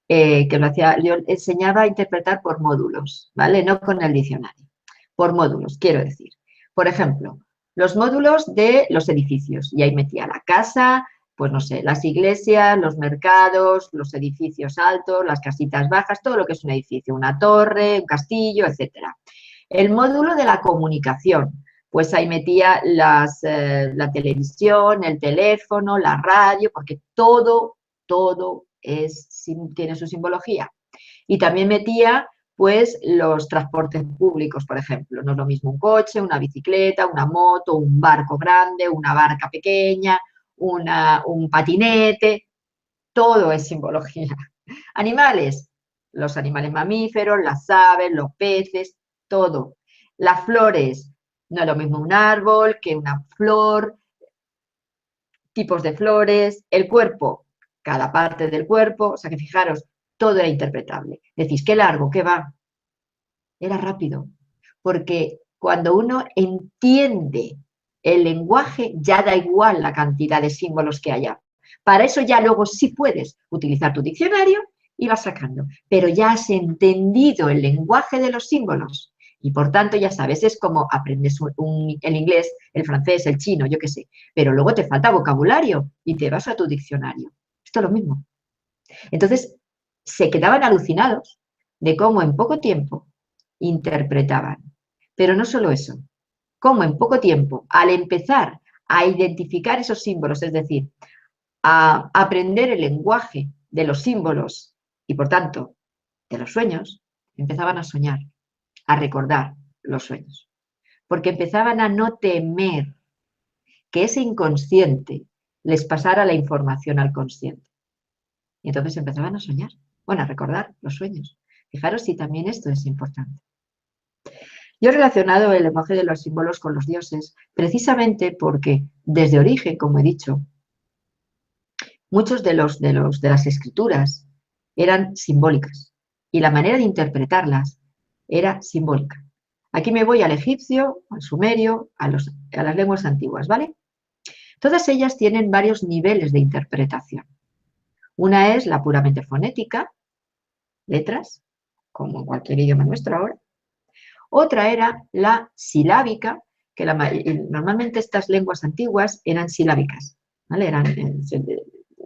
que lo hacía, yo enseñaba a interpretar por módulos, ¿vale? No con el diccionario. por módulos, quiero decir. Por ejemplo, los módulos de los edificios, y ahí metía la casa, pues no sé, las iglesias, los mercados, los edificios altos, las casitas bajas, todo lo que es un edificio, una torre, un castillo, etcétera. El módulo de la comunicación, pues ahí metía la televisión, el teléfono, la radio, porque todo tiene su simbología. Y también metía pues los transportes públicos, por ejemplo. No es lo mismo un coche, una bicicleta, una moto, un barco grande, una barca pequeña, un patinete, todo es simbología. Animales, los animales mamíferos, las aves, los peces, todo. Las flores, no es lo mismo un árbol que una flor, tipos de flores, el cuerpo, cada parte del cuerpo, o sea que fijaros, todo era interpretable. Decís, qué largo, qué va. Era rápido, porque cuando uno entiende el lenguaje, ya da igual la cantidad de símbolos que haya. Para eso ya luego sí puedes utilizar tu diccionario y vas sacando, pero ya has entendido el lenguaje de los símbolos y por tanto ya sabes, es como aprendes el inglés, el francés, el chino, yo qué sé, pero luego te falta vocabulario y te vas a tu diccionario. Esto es lo mismo. Entonces, se quedaban alucinados de cómo en poco tiempo interpretaban. Pero no solo eso, cómo en poco tiempo, al empezar a identificar esos símbolos, es decir, a aprender el lenguaje de los símbolos y, por tanto, de los sueños, empezaban a soñar, a recordar los sueños. Porque empezaban a no temer que ese inconsciente les pasara la información al consciente. Y entonces empezaban a soñar, bueno, a recordar los sueños. Fijaros si también esto es importante. Yo he relacionado el lenguaje de los símbolos con los dioses precisamente porque desde origen, como he dicho, muchos de las escrituras eran simbólicas y la manera de interpretarlas era simbólica. Aquí me voy al egipcio, al sumerio, a las lenguas antiguas, ¿vale? Todas ellas tienen varios niveles de interpretación. Una es la puramente fonética, letras, como en cualquier idioma nuestro ahora. Otra era la silábica, que normalmente estas lenguas antiguas eran silábicas, ¿vale?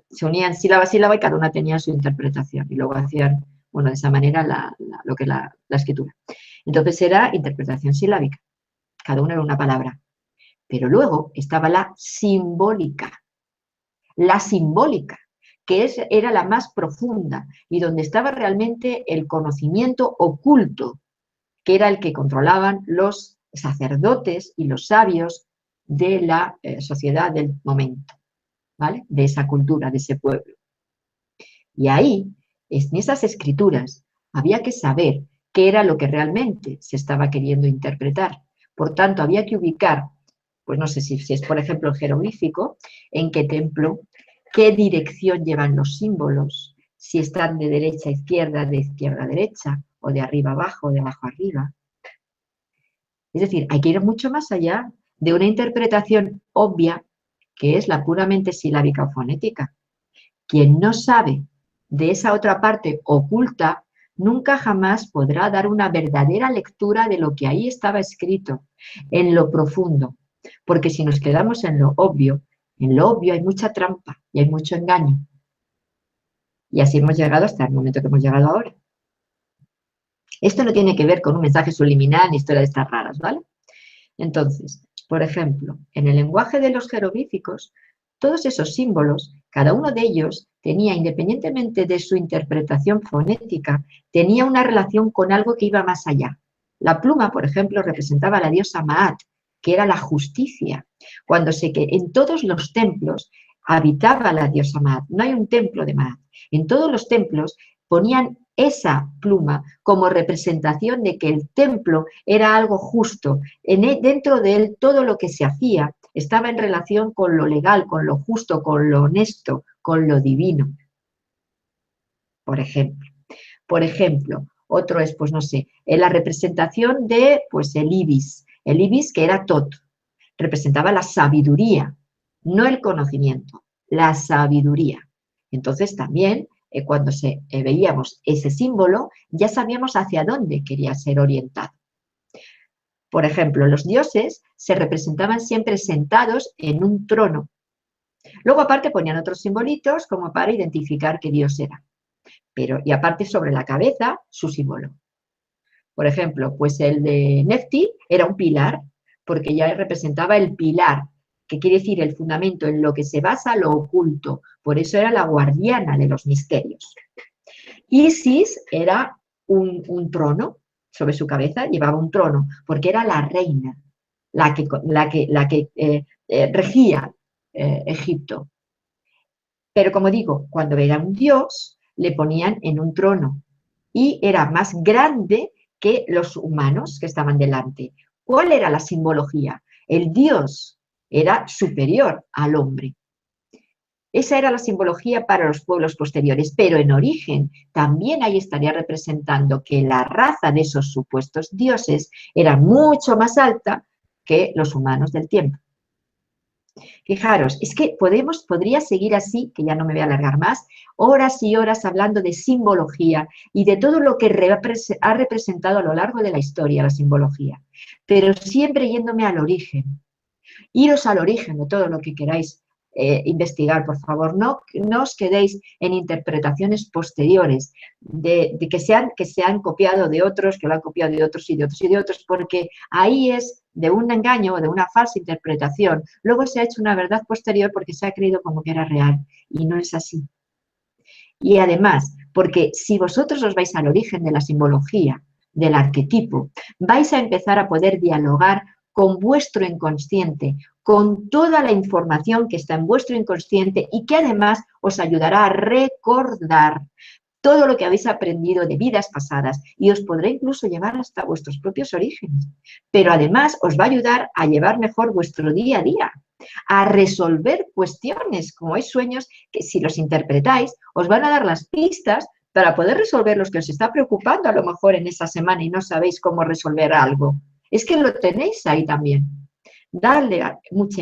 Se unían sílaba a sílaba y cada una tenía su interpretación y luego hacían, bueno, de esa manera lo que es la escritura. Entonces era interpretación silábica, cada una era una palabra. Pero luego estaba la simbólica, que era la más profunda y donde estaba realmente el conocimiento oculto, que era el que controlaban los sacerdotes y los sabios de la sociedad del momento, ¿vale? De esa cultura, de ese pueblo. Y ahí, en esas escrituras, había que saber qué era lo que realmente se estaba queriendo interpretar. Por tanto, había que ubicar, pues no sé si es, por ejemplo, el jeroglífico, en qué templo, qué dirección llevan los símbolos, si están de derecha a izquierda, de izquierda a derecha, o de arriba abajo, o de abajo arriba. Es decir, hay que ir mucho más allá de una interpretación obvia, que es la puramente silábica o fonética. Quien no sabe de esa otra parte oculta, nunca jamás podrá dar una verdadera lectura de lo que ahí estaba escrito, en lo profundo. Porque si nos quedamos en lo obvio hay mucha trampa y hay mucho engaño. Y así hemos llegado hasta el momento que hemos llegado ahora. Esto no tiene que ver con un mensaje subliminal ni historias de estas raras, ¿vale? Entonces, por ejemplo, en el lenguaje de los jeroglíficos, todos esos símbolos, cada uno de ellos tenía, independientemente de su interpretación fonética, tenía una relación con algo que iba más allá. La pluma, por ejemplo, representaba a la diosa Maat, que era la justicia. Que en todos los templos habitaba la diosa Maat. No hay un templo de Maat. En todos los templos ponían esa pluma como representación de que el templo era algo justo. Dentro de él todo lo que se hacía estaba en relación con lo legal, con lo justo, con lo honesto, con lo divino. Por ejemplo. Por ejemplo, otro es, pues no sé, en la representación de, pues el ibis que era Tot, representaba la sabiduría, no el conocimiento, la sabiduría. Entonces también cuando veíamos ese símbolo, ya sabíamos hacia dónde quería ser orientado. Por ejemplo, los dioses se representaban siempre sentados en un trono. Luego, aparte, ponían otros simbolitos como para identificar qué dios era. Y aparte, sobre la cabeza, su símbolo. Por ejemplo, pues el de Nefti era un pilar, porque ya representaba el pilar, que quiere decir el fundamento en lo que se basa lo oculto. Por eso era la guardiana de los misterios. Isis era un trono, sobre su cabeza llevaba un trono, porque era la reina, la que regía Egipto. Pero como digo, cuando era un dios, le ponían en un trono y era más grande que los humanos que estaban delante. ¿Cuál era la simbología? El dios era superior al hombre. Esa era la simbología para los pueblos posteriores, pero en origen también ahí estaría representando que la raza de esos supuestos dioses era mucho más alta que los humanos del tiempo. Fijaros, es que podría seguir así, que ya no me voy a alargar más, horas y horas hablando de simbología y de todo lo que ha representado a lo largo de la historia la simbología, pero siempre yéndome al origen. Iros al origen de todo lo que queráis investigar, por favor. No os quedéis en interpretaciones posteriores de que se han copiado de otros, que lo han copiado de otros y de otros y de otros, porque ahí es de un engaño o de una falsa interpretación. Luego se ha hecho una verdad posterior porque se ha creído como que era real y no es así. Y además, porque si vosotros os vais al origen de la simbología, del arquetipo, vais a empezar a poder dialogar con vuestro inconsciente, con toda la información que está en vuestro inconsciente y que además os ayudará a recordar todo lo que habéis aprendido de vidas pasadas y os podrá incluso llevar hasta vuestros propios orígenes. Pero además os va a ayudar a llevar mejor vuestro día a día, a resolver cuestiones, como hay sueños que si los interpretáis os van a dar las pistas para poder resolver los que os está preocupando a lo mejor en esa semana y no sabéis cómo resolver algo. Es que lo tenéis ahí también. Darle mucha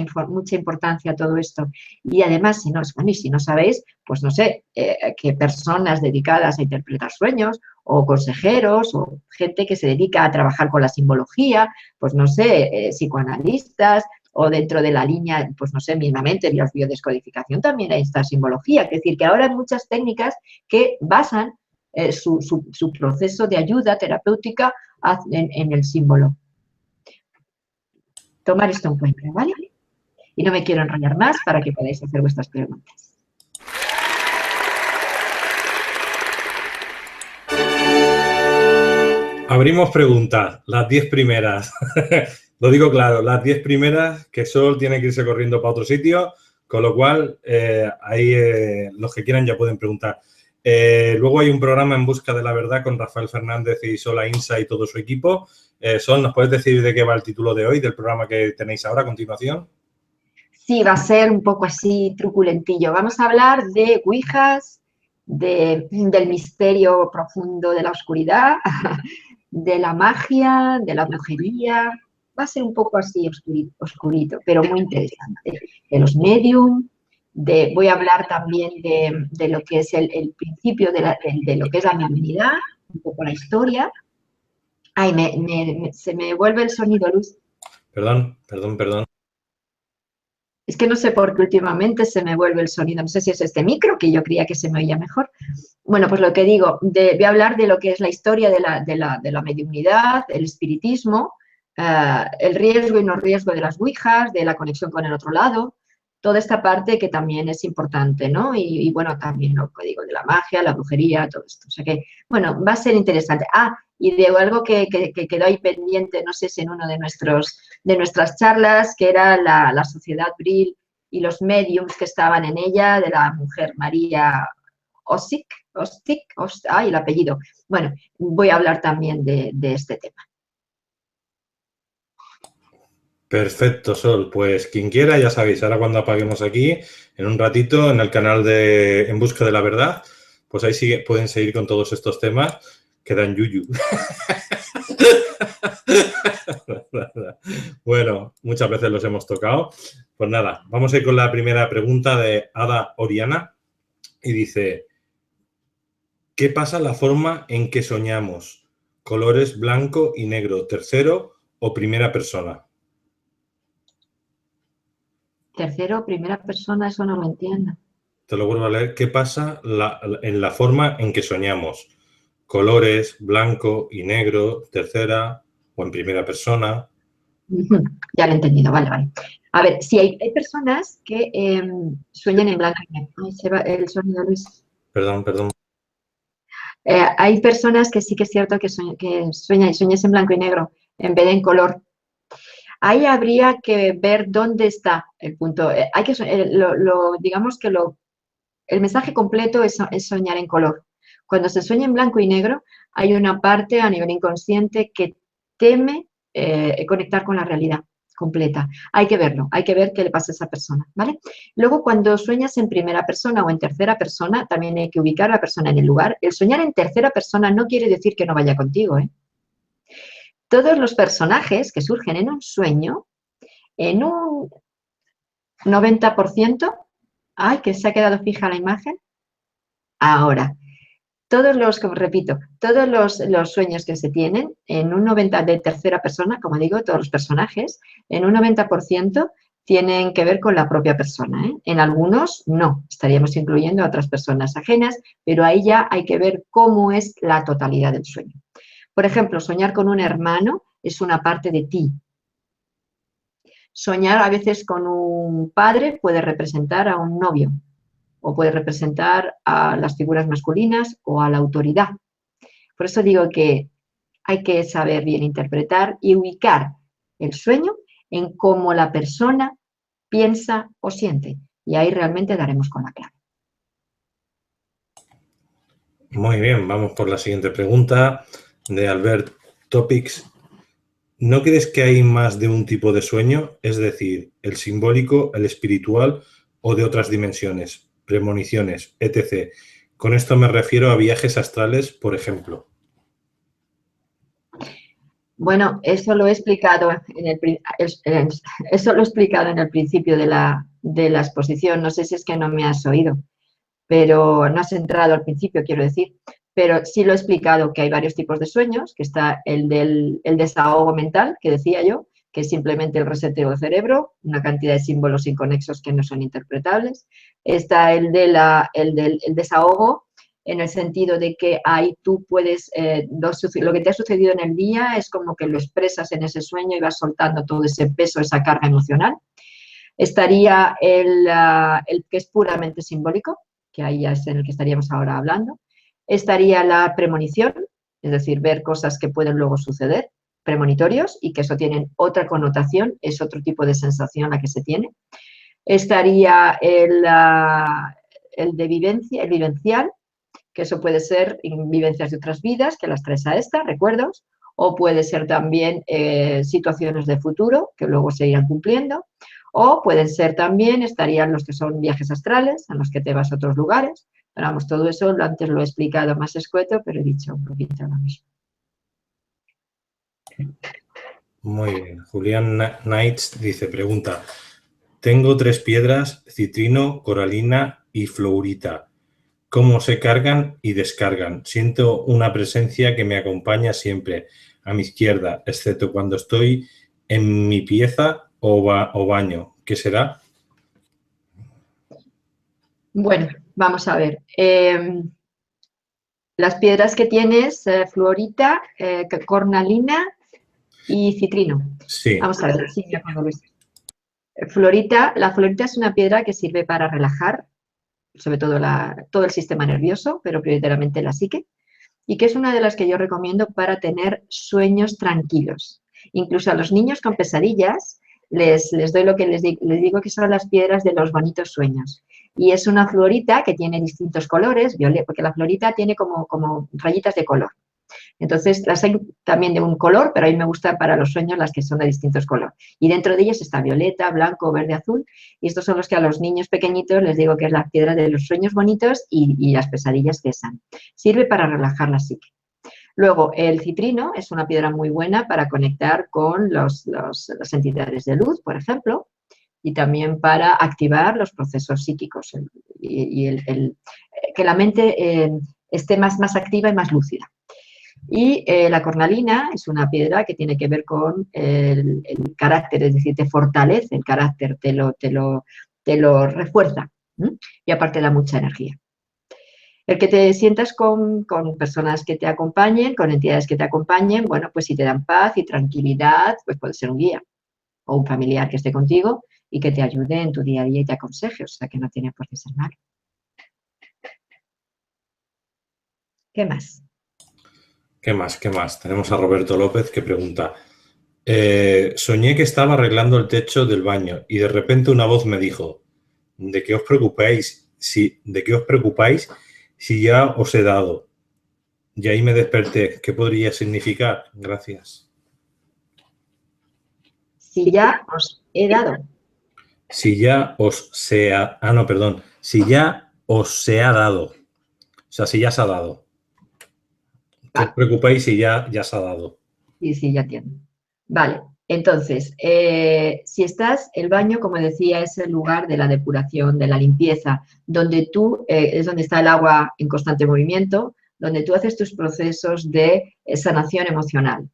importancia a todo esto. Y además, si no sabéis, pues no sé, qué personas dedicadas a interpretar sueños, o consejeros, o gente que se dedica a trabajar con la simbología, pues no sé, psicoanalistas, o dentro de la línea, pues no sé, mismamente, la biodescodificación también hay esta simbología. Es decir, que ahora hay muchas técnicas que basan su proceso de ayuda terapéutica en el símbolo. Tomar esto en cuenta, ¿vale? Y no me quiero enrollar más para que podáis hacer vuestras preguntas. Abrimos preguntas, las 10 primeras. Lo digo claro, las 10 primeras, que Sol tiene que irse corriendo para otro sitio, con lo cual ahí los que quieran ya pueden preguntar. Luego hay un programa En Busca de la Verdad con Rafael Fernández y Sol Ainsa y todo su equipo. Sol, ¿nos puedes decir de qué va el título de hoy, del programa que tenéis ahora a continuación? Sí, va a ser un poco así truculentillo. Vamos a hablar de ouijas, del misterio profundo de la oscuridad, de la magia, de la brujería. Va a ser un poco así oscurito, pero muy interesante. De los medium, voy a hablar también de lo que es el principio de lo que es la mediunidad, un poco la historia. Ay, se me vuelve el sonido, Luz. Perdón. Es que no sé por qué últimamente se me vuelve el sonido. No sé si es este micro, que yo creía que se me oía mejor. Bueno, pues lo que digo, voy a hablar de lo que es la historia de la mediunidad, el espiritismo, el riesgo y no riesgo de las ouijas, de la conexión con el otro lado, toda esta parte que también es importante, ¿no? Y bueno, también lo que digo de la magia, la brujería, todo esto. O sea que, bueno, va a ser interesante. Y de algo que quedó ahí pendiente, no sé si en uno de nuestras charlas, que era la Sociedad Brill y los mediums que estaban en ella, de la mujer María Osik, el apellido. Bueno, voy a hablar también de este tema. Perfecto, Sol. Pues quien quiera, ya sabéis, ahora cuando apaguemos aquí, en un ratito, en el canal de En Busca de la Verdad, pues ahí pueden seguir con todos estos temas que dan yuyu. Bueno, muchas veces los hemos tocado. Pues nada, vamos a ir con la primera pregunta de Ada Oriana y dice: ¿qué pasa la forma en que soñamos? Colores blanco y negro. Tercero, o primera persona? Tercero, primera persona, eso no lo entiendo. Te lo vuelvo a leer. ¿Qué pasa en la forma en que soñamos? Colores, blanco y negro, tercera o en primera persona. Ya lo he entendido, vale, vale. A ver, si hay personas que sueñan en blanco y negro. Ay, se va el sonido, Luis. Perdón, perdón. Hay personas que sí que es cierto que sueñas en blanco y negro en vez de en color. Ahí habría que ver dónde está el punto. Hay que, digamos que el mensaje completo es soñar en color. Cuando se sueña en blanco y negro, hay una parte a nivel inconsciente que teme conectar con la realidad completa. Hay que verlo, hay que ver qué le pasa a esa persona, ¿vale? Luego, cuando sueñas en primera persona o en tercera persona, también hay que ubicar a la persona en el lugar. El soñar en tercera persona no quiere decir que no vaya contigo, ¿eh? Todos los personajes que surgen en un sueño, en un 90%, ¡ay, que se ha quedado fija la imagen! Ahora, como repito, todos los sueños que se tienen, en un 90% de tercera persona, como digo, todos los personajes, en un 90% tienen que ver con la propia persona, ¿eh? En algunos no, estaríamos incluyendo a otras personas ajenas, pero ahí ya hay que ver cómo es la totalidad del sueño. Por ejemplo, soñar con un hermano es una parte de ti. Soñar a veces con un padre puede representar a un novio, o puede representar a las figuras masculinas o a la autoridad. Por eso digo que hay que saber bien interpretar y ubicar el sueño en cómo la persona piensa o siente. Y ahí realmente daremos con la clave. Muy bien, vamos por la siguiente pregunta de Albert Topics. ¿No crees que hay más de un tipo de sueño? Es decir, el simbólico, el espiritual o de otras dimensiones, premoniciones, etc. Con esto me refiero a viajes astrales, por ejemplo. Bueno, eso lo he explicado eso lo he explicado en el principio de la exposición. No sé si es que no me has oído, pero no has entrado al principio, quiero decir. Pero sí lo he explicado que hay varios tipos de sueños, que está el desahogo mental, que decía yo, que es simplemente el reseteo del cerebro, una cantidad de símbolos inconexos que no son interpretables. Está el del desahogo, en el sentido de que ahí tú puedes, lo que te ha sucedido en el día es como que lo expresas en ese sueño y vas soltando todo ese peso, esa carga emocional. Estaría el que es puramente simbólico, que ahí ya es en el que estaríamos ahora hablando. Estaría la premonición, es decir, ver cosas que pueden luego suceder, premonitorios, y que eso tienen otra connotación, es otro tipo de sensación la que se tiene. Estaría el de vivencia, el vivencial, que eso puede ser vivencias de otras vidas, que las traes a esta, recuerdos, o puede ser también situaciones de futuro, que luego se irán cumpliendo, o pueden ser también, estarían los que son viajes astrales, en los que te vas a otros lugares. Pero vamos, todo eso antes lo he explicado más escueto, pero he dicho un poquito lo mismo. Muy bien. Julián Knights dice, pregunta, tengo 3 piedras, citrino, coralina y fluorita. ¿Cómo se cargan y descargan? Siento una presencia que me acompaña siempre a mi izquierda, excepto cuando estoy en mi pieza o baño. ¿Qué será? Bueno, vamos a ver. Las piedras que tienes, fluorita, cornalina y citrino. Sí. Vamos a ver, sí, me acuerdo, Luis. La florita es una piedra que sirve para relajar, sobre todo todo el sistema nervioso, pero prioritariamente la psique, y que es una de las que yo recomiendo para tener sueños tranquilos. Incluso a los niños con pesadillas les doy lo que les digo que son las piedras de los bonitos sueños. Y es una florita que tiene distintos colores, porque la florita tiene como rayitas de color. Entonces, las hay también de un color, pero a mí me gustan para los sueños las que son de distintos colores. Y dentro de ellas está violeta, blanco, verde, azul. Y estos son los que a los niños pequeñitos les digo que es la piedra de los sueños bonitos y las pesadillas cesan. Sirve para relajar la psique. Luego, el citrino es una piedra muy buena para conectar con las entidades de luz, por ejemplo, y también para activar los procesos psíquicos y que la mente esté más activa y más lúcida. Y la cornalina es una piedra que tiene que ver con el carácter, es decir, te fortalece el carácter, te lo refuerza. ¿M? Y aparte da mucha energía. El que te sientas con personas que te acompañen, con entidades que te acompañen, bueno, pues si te dan paz y tranquilidad, pues puede ser un guía o un familiar que esté contigo y que te ayude en tu día a día y te aconseje, o sea que no tiene por qué ser malo. ¿Qué más? ¿Qué más? ¿Qué más? Tenemos a Roberto López que pregunta, soñé que estaba arreglando el techo del baño y de repente una voz me dijo, ¿de qué os preocupáis? ¿De qué os preocupáis si ya os he dado? Y ahí me desperté. ¿Qué podría significar? Gracias. Si ya os he dado. Si ya os se ha... Ah, no, perdón. Si ya os se ha dado. O sea, si ya se ha dado. ¿Qué os preocupáis si ya se ha dado? Sí, ya entiendo. Vale, entonces, si estás, el baño, como decía, es el lugar de la depuración, de la limpieza, donde tú, es donde está el agua en constante movimiento, donde tú haces tus procesos de sanación emocional,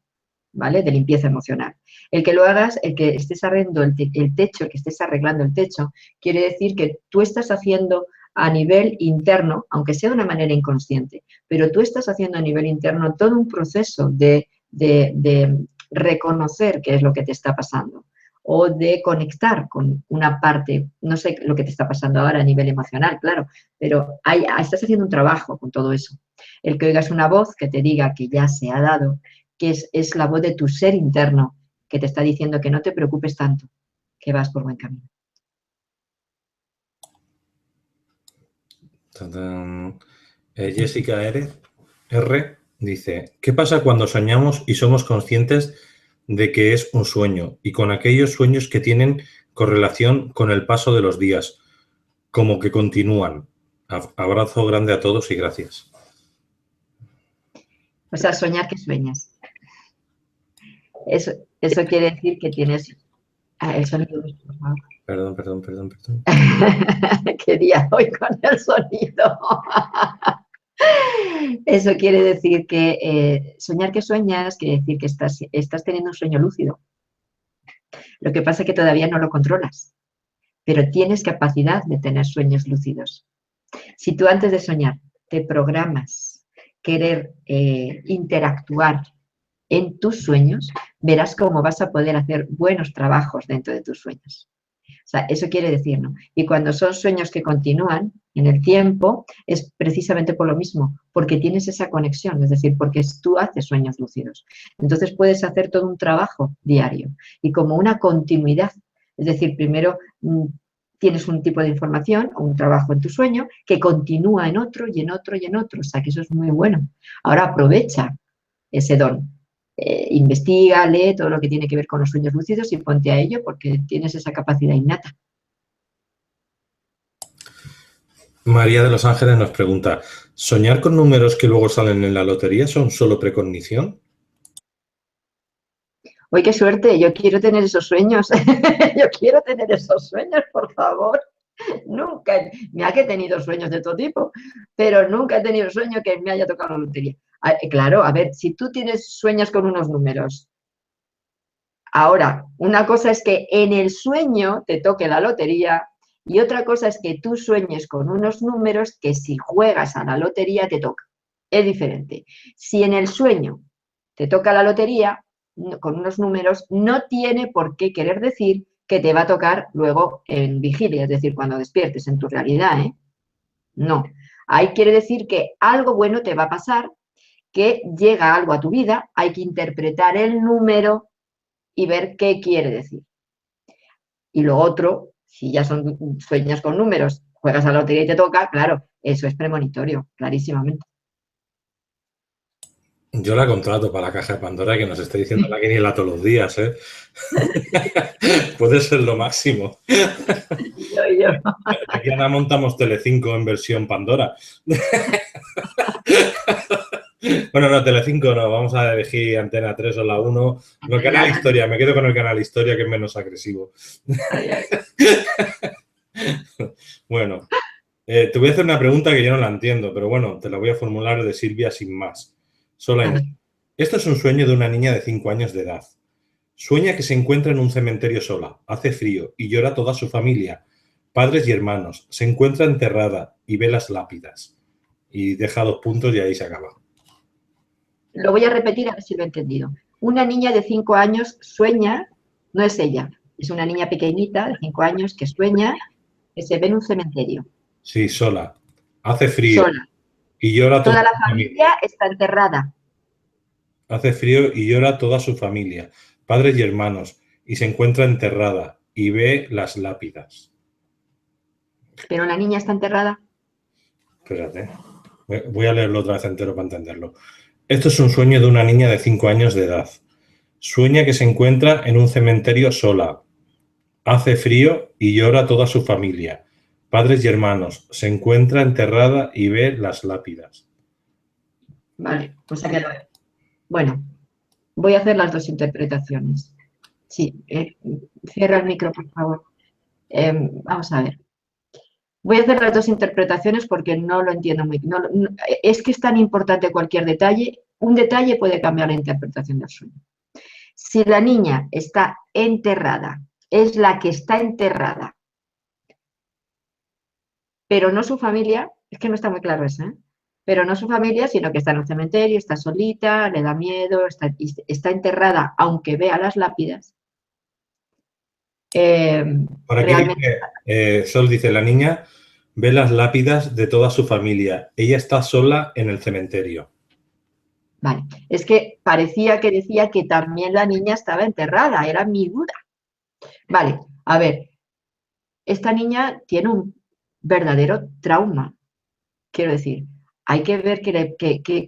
¿vale? De limpieza emocional. El que lo hagas, el que estés arreglando el techo, el que estés arreglando el techo, quiere decir que tú estás haciendo a nivel interno, aunque sea de una manera inconsciente, pero tú estás haciendo a nivel interno todo un proceso de reconocer qué es lo que te está pasando o de conectar con una parte, no sé lo que te está pasando ahora a nivel emocional, claro, pero estás haciendo un trabajo con todo eso. El que oigas una voz que te diga que ya se ha dado, que es la voz de tu ser interno, que te está diciendo que no te preocupes tanto, que vas por buen camino. Jessica R. dice, ¿qué pasa cuando soñamos y somos conscientes de que es un sueño y con aquellos sueños que tienen correlación con el paso de los días, como que continúan? Abrazo grande a todos y gracias. O sea, soñar que sueñas. Eso quiere decir que tienes el sonido. Perdón. ¿Qué día hoy con el sonido? Eso quiere decir que soñar que sueñas quiere decir que estás teniendo un sueño lúcido. Lo que pasa es que todavía no lo controlas, pero tienes capacidad de tener sueños lúcidos. Si tú antes de soñar te programas querer interactuar en tus sueños, verás cómo vas a poder hacer buenos trabajos dentro de tus sueños. O sea, eso quiere decir, ¿no? Y cuando son sueños que continúan en el tiempo, es precisamente por lo mismo, porque tienes esa conexión, es decir, porque tú haces sueños lúcidos. Entonces puedes hacer todo un trabajo diario y como una continuidad. Es decir, primero tienes un tipo de información o un trabajo en tu sueño que continúa en otro y en otro y en otro. O sea, que eso es muy bueno. Ahora aprovecha ese don. Investiga, lee todo lo que tiene que ver con los sueños lúcidos y ponte a ello porque tienes esa capacidad innata. María de los Ángeles nos pregunta, ¿soñar con números que luego salen en la lotería son solo precognición? ¡Uy, qué suerte! Yo quiero tener esos sueños. Yo quiero tener esos sueños, por favor. Nunca, mira que he tenido sueños de todo tipo, pero nunca he tenido sueño que me haya tocado la lotería. Claro, a ver, si tú tienes sueños con unos números, ahora, una cosa es que en el sueño te toque la lotería y otra cosa es que tú sueñes con unos números que si juegas a la lotería te toca. Es diferente. Si en el sueño te toca la lotería con unos números, no tiene por qué querer decir que te va a tocar luego en vigilia, es decir, cuando despiertes en tu realidad, ¿eh? No. Ahí quiere decir que algo bueno te va a pasar, que llega algo a tu vida, hay que interpretar el número y ver qué quiere decir. Y lo otro, si ya son sueños con números, juegas a la lotería y te toca, claro, eso es premonitorio, clarísimamente. Yo la contrato para la caja de Pandora que nos está diciendo la quiniela todos los días, ¿eh? Puede ser lo máximo. Yo. Aquí ahora montamos Telecinco en versión Pandora. Bueno, no, Telecinco no, vamos a elegir Antena 3 o la 1. No, Canal Historia, me quedo con el Canal Historia que es menos agresivo. Bueno, te voy a hacer una pregunta que yo no la entiendo, pero bueno, te la voy a formular de Silvia sin más. Solo Esto es un sueño de una niña de 5 años de edad. Sueña que se encuentra en un cementerio sola, hace frío y llora toda su familia, padres y hermanos. Se encuentra enterrada y ve las lápidas. Y deja 2 puntos y ahí se acaba. Lo voy a repetir a ver si lo he entendido. Una niña de 5 años sueña, no es ella, es una niña pequeñita de 5 años que sueña que se ve en un cementerio. Sí, sola. Hace frío Sola. y llora toda Toda la su familia. familia está enterrada. Hace frío y llora toda su familia, padres y hermanos, y se encuentra enterrada y ve las lápidas. Pero la niña está enterrada. Espérate. Voy a leerlo otra vez entero para entenderlo. Esto es un sueño de una niña de 5 años de edad. Sueña que se encuentra en un cementerio sola. Hace frío y llora toda su familia, padres y hermanos. Se encuentra enterrada y ve las lápidas. Vale, pues aquí lo veo. Bueno, voy a hacer las 2 interpretaciones. Sí, cierra el micro, por favor. Vamos a ver. Voy a hacer las 2 interpretaciones porque no lo entiendo muy bien. Es que es tan importante cualquier detalle. Un detalle puede cambiar la interpretación del sueño. Si la niña está enterrada, es la que está enterrada, pero no su familia, es que no está muy claro eso, ¿eh? Pero no su familia, sino que está en un cementerio, está solita, le da miedo, está enterrada, aunque vea las lápidas. Por aquí Realmente, dice, Sol dice, la niña ve las lápidas de toda su familia. Ella está sola en el cementerio. vale, es que parecía que decía que también la niña estaba enterrada, era mi duda. Vale, a ver, esta niña tiene un verdadero trauma, quiero decir, hay que ver qué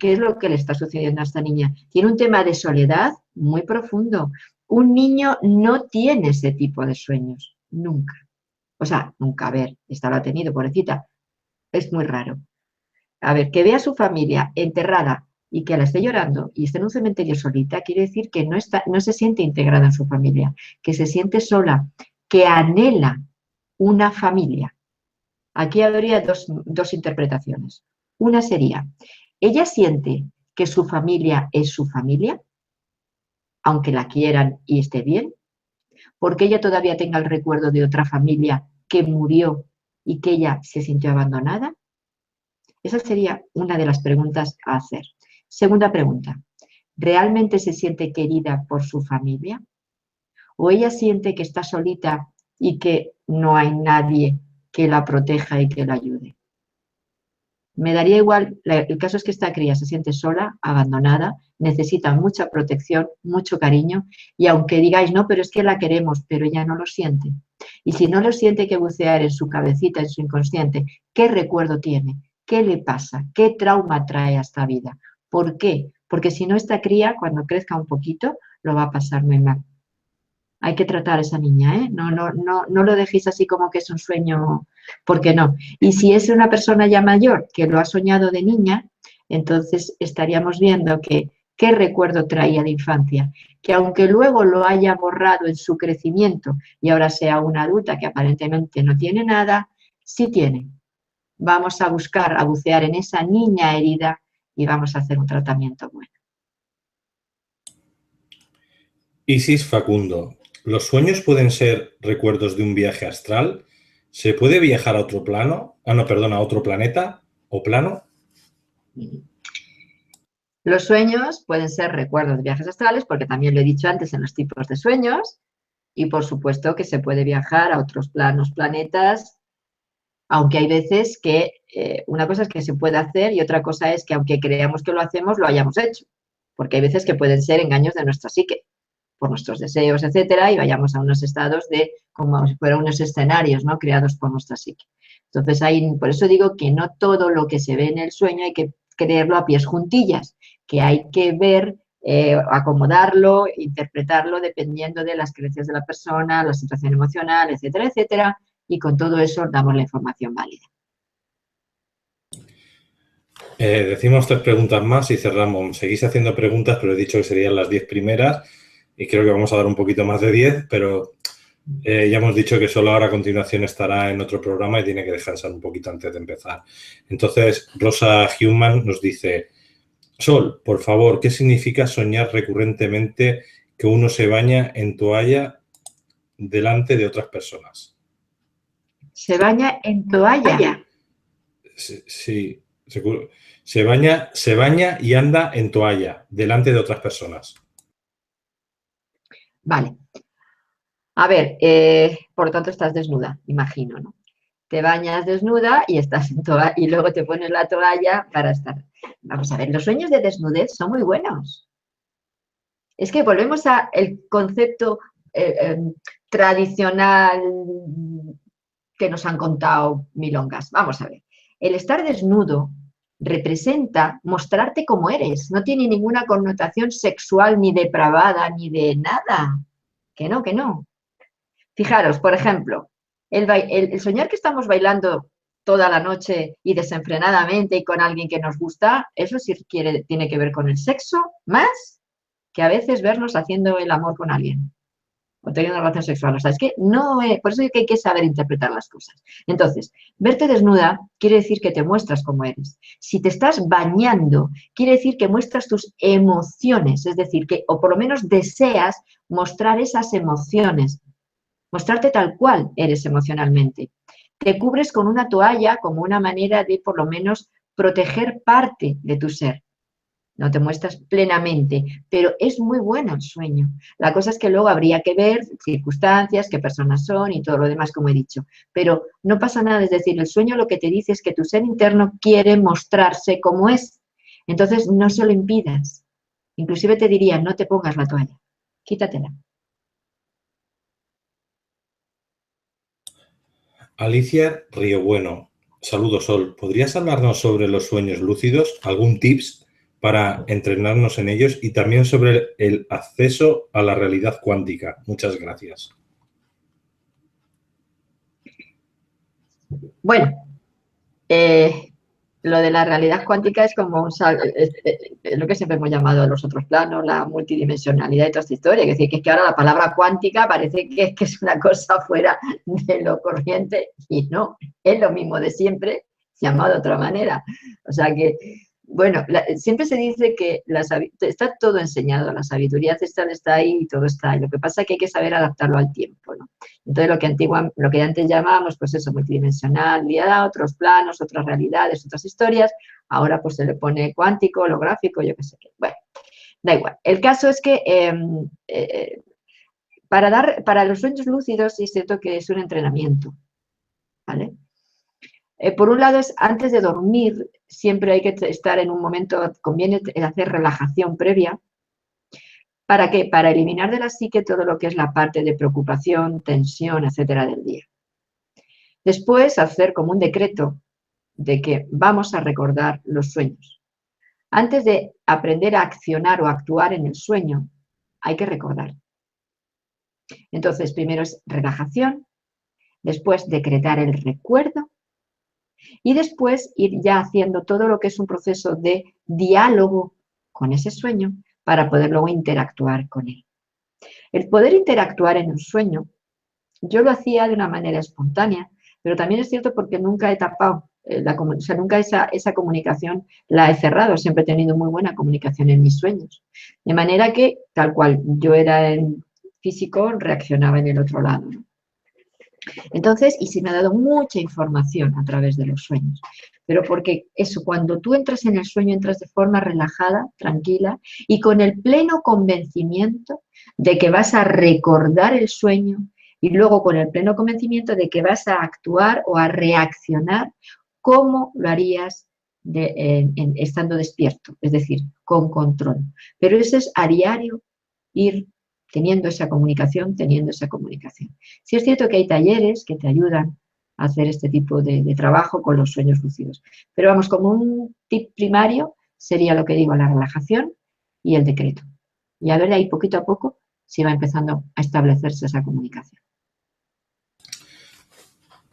es lo que le está sucediendo a esta niña. Tiene un tema de soledad muy profundo. Un niño no tiene ese tipo de sueños, nunca. O sea, nunca, a ver, esta lo ha tenido, pobrecita, es muy raro. A ver, que vea a su familia enterrada y que la esté llorando y esté en un cementerio solita, quiere decir que no se siente integrada en su familia, que se siente sola, que anhela una familia. Aquí habría dos interpretaciones. Una sería, ella siente que su familia es su familia, aunque la quieran y esté bien, porque ella todavía tenga el recuerdo de otra familia que murió y que ella se sintió abandonada. Esa sería una de las preguntas a hacer. Segunda pregunta, ¿realmente se siente querida por su familia? ¿O ella siente que está solita y que no hay nadie que la proteja y que la ayude? Me daría igual, el caso es que esta cría se siente sola, abandonada, necesita mucha protección, mucho cariño, y aunque digáis, no, pero es que la queremos, pero ella no lo siente. Y si no lo siente, hay que bucear en su cabecita, en su inconsciente, ¿qué recuerdo tiene? ¿Qué le pasa? ¿Qué trauma trae a esta vida? ¿Por qué? Porque si no, esta cría, cuando crezca un poquito, lo va a pasar muy mal. Hay que tratar a esa niña, ¿eh? No lo dejéis así como que es un sueño, porque no. Y si es una persona ya mayor que lo ha soñado de niña, entonces estaríamos viendo que qué recuerdo traía de infancia, que aunque luego lo haya borrado en su crecimiento y ahora sea una adulta que aparentemente no tiene nada, sí tiene. Vamos a buscar, a bucear en esa niña herida y vamos a hacer un tratamiento bueno. Isis Facundo, ¿los sueños pueden ser recuerdos de un viaje astral? ¿Se puede viajar a otro plano? No, perdón, a otro planeta o plano. Los sueños pueden ser recuerdos de viajes astrales, porque también lo he dicho antes en los tipos de sueños, y por supuesto que se puede viajar a otros planos, planetas, aunque hay veces que una cosa es que se puede hacer y otra cosa es que aunque creamos que lo hacemos, lo hayamos hecho, porque hay veces que pueden ser engaños de nuestra psique, por nuestros deseos, etcétera, y vayamos a unos estados de como si fueran unos escenarios, ¿no?, creados por nuestra psique. Entonces, por eso digo que no todo lo que se ve en el sueño hay que creerlo a pies juntillas, que hay que ver, acomodarlo, interpretarlo dependiendo de las creencias de la persona, la situación emocional, etcétera, etcétera, y con todo eso damos la información válida. Decimos 3 preguntas más y cerramos. Seguís haciendo preguntas, pero he dicho que serían las 10 primeras y creo que vamos a dar un poquito más de 10, pero ya hemos dicho que solo ahora a continuación estará en otro programa y tiene que descansar un poquito antes de empezar. Entonces, Rosa Human nos dice, Sol, por favor, ¿qué significa soñar recurrentemente que uno se baña en toalla delante de otras personas? Se baña en toalla. Sí, se baña y anda en toalla delante de otras personas. Vale. A ver, por lo tanto estás desnuda, imagino, ¿no? Te bañas desnuda y estás en toalla y luego te pones la toalla para estar. Vamos a ver, los sueños de desnudez son muy buenos. Es que volvemos al concepto tradicional que nos han contado milongas. Vamos a ver, el estar desnudo representa mostrarte como eres, no tiene ninguna connotación sexual ni depravada ni de nada. Que no, que no. Fijaros, por ejemplo, el soñar que estamos bailando toda la noche y desenfrenadamente y con alguien que nos gusta, eso sí tiene que ver con el sexo, más que a veces vernos haciendo el amor con alguien o teniendo una relación sexual. O sea, es que no es, por eso es que hay que saber interpretar las cosas. Entonces, verte desnuda quiere decir que te muestras como eres. Si te estás bañando, quiere decir que muestras tus emociones, es decir, que, o por lo menos deseas mostrar esas emociones, mostrarte tal cual eres emocionalmente. Te cubres con una toalla como una manera de, por lo menos, proteger parte de tu ser. No te muestras plenamente, pero es muy bueno el sueño. La cosa es que luego habría que ver circunstancias, qué personas son y todo lo demás, como he dicho. Pero no pasa nada, es decir, el sueño lo que te dice es que tu ser interno quiere mostrarse como es. Entonces no se lo impidas. Inclusive te diría, no te pongas la toalla, quítatela. Alicia Río Bueno, saludos Sol. ¿Podrías hablarnos sobre los sueños lúcidos? ¿Algún tips para entrenarnos en ellos? Y también sobre el acceso a la realidad cuántica. Muchas gracias. Bueno, lo de la realidad cuántica es como es lo que siempre hemos llamado los otros planos, la multidimensionalidad y toda esta historia. Es decir, que es que ahora la palabra cuántica parece que es una cosa fuera de lo corriente y no, es lo mismo de siempre, llamado de otra manera. O sea que, bueno, siempre se dice que está todo enseñado, la sabiduría ancestral está ahí y todo está ahí. Lo que pasa es que hay que saber adaptarlo al tiempo, ¿no? Entonces, lo que antes llamábamos, pues eso, multidimensionalidad, otros planos, otras realidades, otras historias, ahora pues se le pone cuántico, holográfico, yo qué sé qué. Bueno, da igual. El caso es que para los sueños lúcidos es cierto que es un entrenamiento, ¿vale? Por un lado, es antes de dormir, siempre hay que estar en un momento, conviene hacer relajación previa. ¿Para qué? Para eliminar de la psique todo lo que es la parte de preocupación, tensión, etcétera, del día. Después, hacer como un decreto de que vamos a recordar los sueños. Antes de aprender a accionar o actuar en el sueño, hay que recordar. Entonces, primero es relajación, después decretar el recuerdo y después ir ya haciendo todo lo que es un proceso de diálogo con ese sueño para poder luego interactuar con él. El poder interactuar en un sueño, yo lo hacía de una manera espontánea, pero también es cierto porque nunca he tapado, o sea, nunca esa comunicación la he cerrado, siempre he tenido muy buena comunicación en mis sueños. De manera que, tal cual yo era en físico, reaccionaba en el otro lado, ¿no? Entonces, y se me ha dado mucha información a través de los sueños. Pero porque eso, cuando tú entras en el sueño, entras de forma relajada, tranquila y con el pleno convencimiento de que vas a recordar el sueño y luego con el pleno convencimiento de que vas a actuar o a reaccionar como lo harías estando despierto, es decir, con control. Pero eso es a diario ir teniendo esa comunicación, teniendo esa comunicación. Sí es cierto que hay talleres que te ayudan a hacer este tipo de trabajo con los sueños lúcidos. Pero vamos, como un tip primario sería lo que digo, la relajación y el decreto. Y a ver ahí poquito a poco si va empezando a establecerse esa comunicación.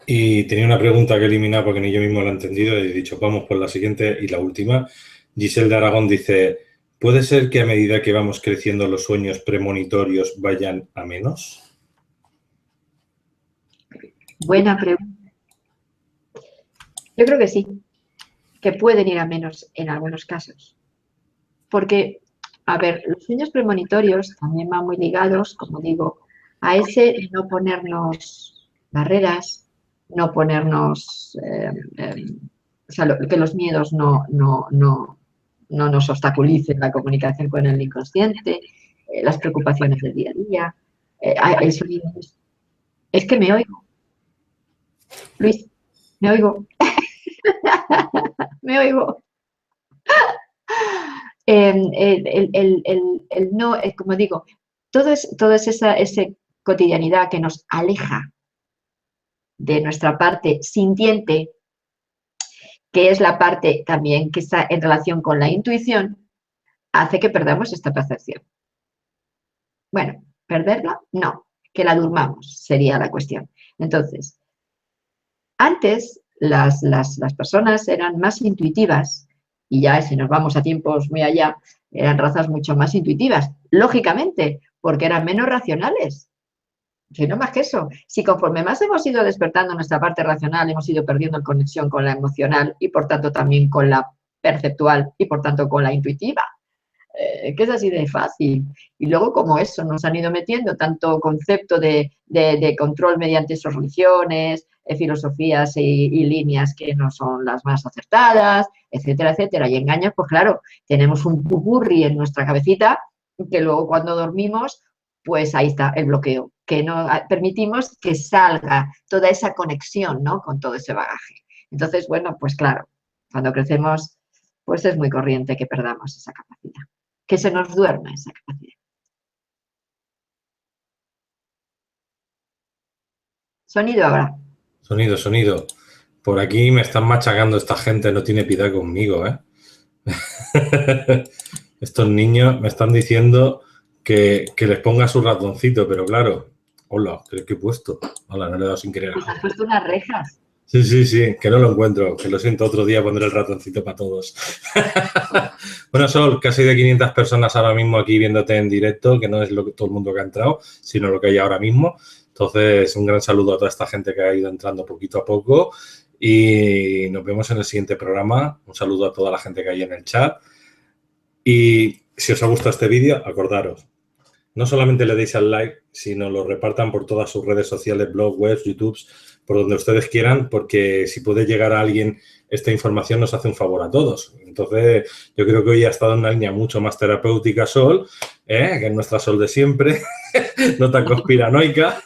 Y tenía una pregunta que eliminar porque ni yo mismo la he entendido y he dicho, vamos por la siguiente y la última. Giselle de Aragón dice, ¿puede ser que a medida que vamos creciendo los sueños premonitorios vayan a menos? Buena pregunta. Yo creo que sí, que pueden ir a menos en algunos casos. porque, a ver, los sueños premonitorios también van muy ligados, como digo, a ese no ponernos barreras, no ponernos, o sea, que los miedos no nos obstaculicen la comunicación con el inconsciente, las preocupaciones del día a día. El sonido es que me oigo. Luis, me oigo. Me oigo. No, como digo, todo es esa cotidianidad que nos aleja de nuestra parte sintiente, que es la parte también que está en relación con la intuición, hace que perdamos esta percepción. Bueno, perderla, no, que la durmamos, sería la cuestión. Entonces, antes las personas eran más intuitivas, y ya si nos vamos a tiempos muy allá, eran razas mucho más intuitivas, lógicamente, porque eran menos racionales. Si no más que eso, si conforme más hemos ido despertando nuestra parte racional, hemos ido perdiendo conexión con la emocional y por tanto también con la perceptual y por tanto con la intuitiva, que es así de fácil. Y luego como eso nos han ido metiendo tanto concepto de control mediante soluciones, filosofías y líneas que no son las más acertadas, etcétera, etcétera, y engaños, pues claro, tenemos un pupurri en nuestra cabecita que luego cuando dormimos, pues ahí está el bloqueo, que no permitimos que salga toda esa conexión, ¿no?, con todo ese bagaje. Entonces, bueno, pues claro, cuando crecemos, pues es muy corriente que perdamos esa capacidad, que se nos duerma esa capacidad. Sonido ahora. Sonido, sonido. Por aquí me están machacando esta gente, no tiene piedad conmigo, ¿eh? Estos niños me están diciendo que les ponga su ratoncito, pero claro, hola, ¿qué he puesto? Hola, no le he dado sin querer. Pues has puesto unas rejas. Sí, sí, sí, que no lo encuentro, que lo siento, otro día pondré el ratoncito para todos. Bueno, Sol, casi de 500 personas ahora mismo aquí viéndote en directo, que no es lo que todo el mundo que ha entrado, sino lo que hay ahora mismo. Entonces, un gran saludo a toda esta gente que ha ido entrando poquito a poco y nos vemos en el siguiente programa. Un saludo a toda la gente que hay en el chat. Y si os ha gustado este vídeo, acordaros, no solamente le deis al like, sino lo repartan por todas sus redes sociales, blogs, webs, YouTubes, por donde ustedes quieran, porque si puede llegar a alguien esta información nos hace un favor a todos. Entonces, yo creo que hoy ha estado en una línea mucho más terapéutica, Sol, que es nuestra Sol de siempre, no tan conspiranoica.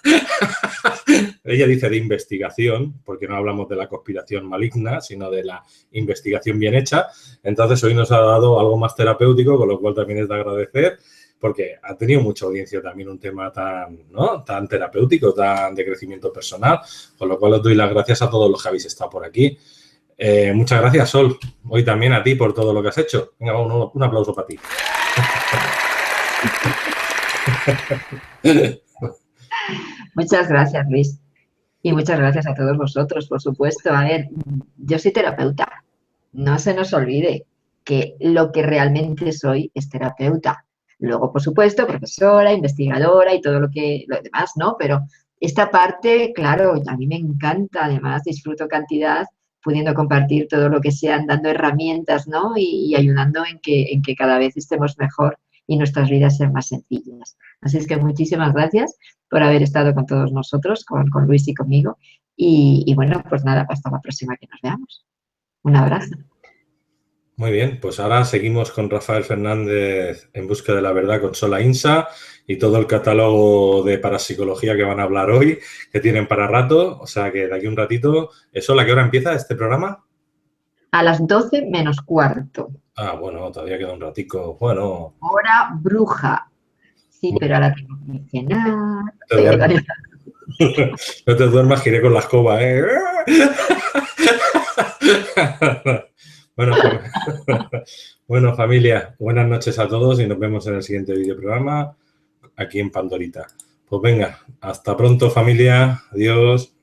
Ella dice de investigación, porque no hablamos de la conspiración maligna, sino de la investigación bien hecha. Entonces, hoy nos ha dado algo más terapéutico, con lo cual también es de agradecer, porque ha tenido mucha audiencia también un tema tan, ¿no?, tan terapéutico, tan de crecimiento personal, con lo cual os doy las gracias a todos los que habéis estado por aquí. Muchas gracias, Sol. Hoy también a ti por todo lo que has hecho. Venga, un aplauso para ti. Muchas gracias, Luis. Y muchas gracias a todos vosotros, por supuesto. A ver, yo soy terapeuta. No se nos olvide que lo que realmente soy es terapeuta. Luego, por supuesto, profesora, investigadora y todo lo demás, ¿no? Pero esta parte, claro, a mí me encanta, además disfruto cantidad pudiendo compartir todo lo que sean, dando herramientas, ¿no? Y ayudando en que cada vez estemos mejor y nuestras vidas sean más sencillas. Así es que muchísimas gracias por haber estado con todos nosotros, con Luis y conmigo. Y bueno, pues nada, hasta la próxima que nos veamos. Un abrazo. Muy bien, pues ahora seguimos con Rafael Fernández en busca de la verdad con Sola Insa y todo el catálogo de parapsicología que van a hablar hoy, que tienen para rato. O sea que de aquí un ratito. ¿Eso a qué hora empieza este programa? A las 12 menos cuarto. Ah, bueno, todavía queda un ratico. Bueno. Hora bruja. Sí, bueno, pero ahora tengo que cenar. No te duermas, que iré con la escoba, ¿eh? Bueno, familia, buenas noches a todos y nos vemos en el siguiente videoprograma aquí en Pandorita. Pues venga, hasta pronto, familia. Adiós.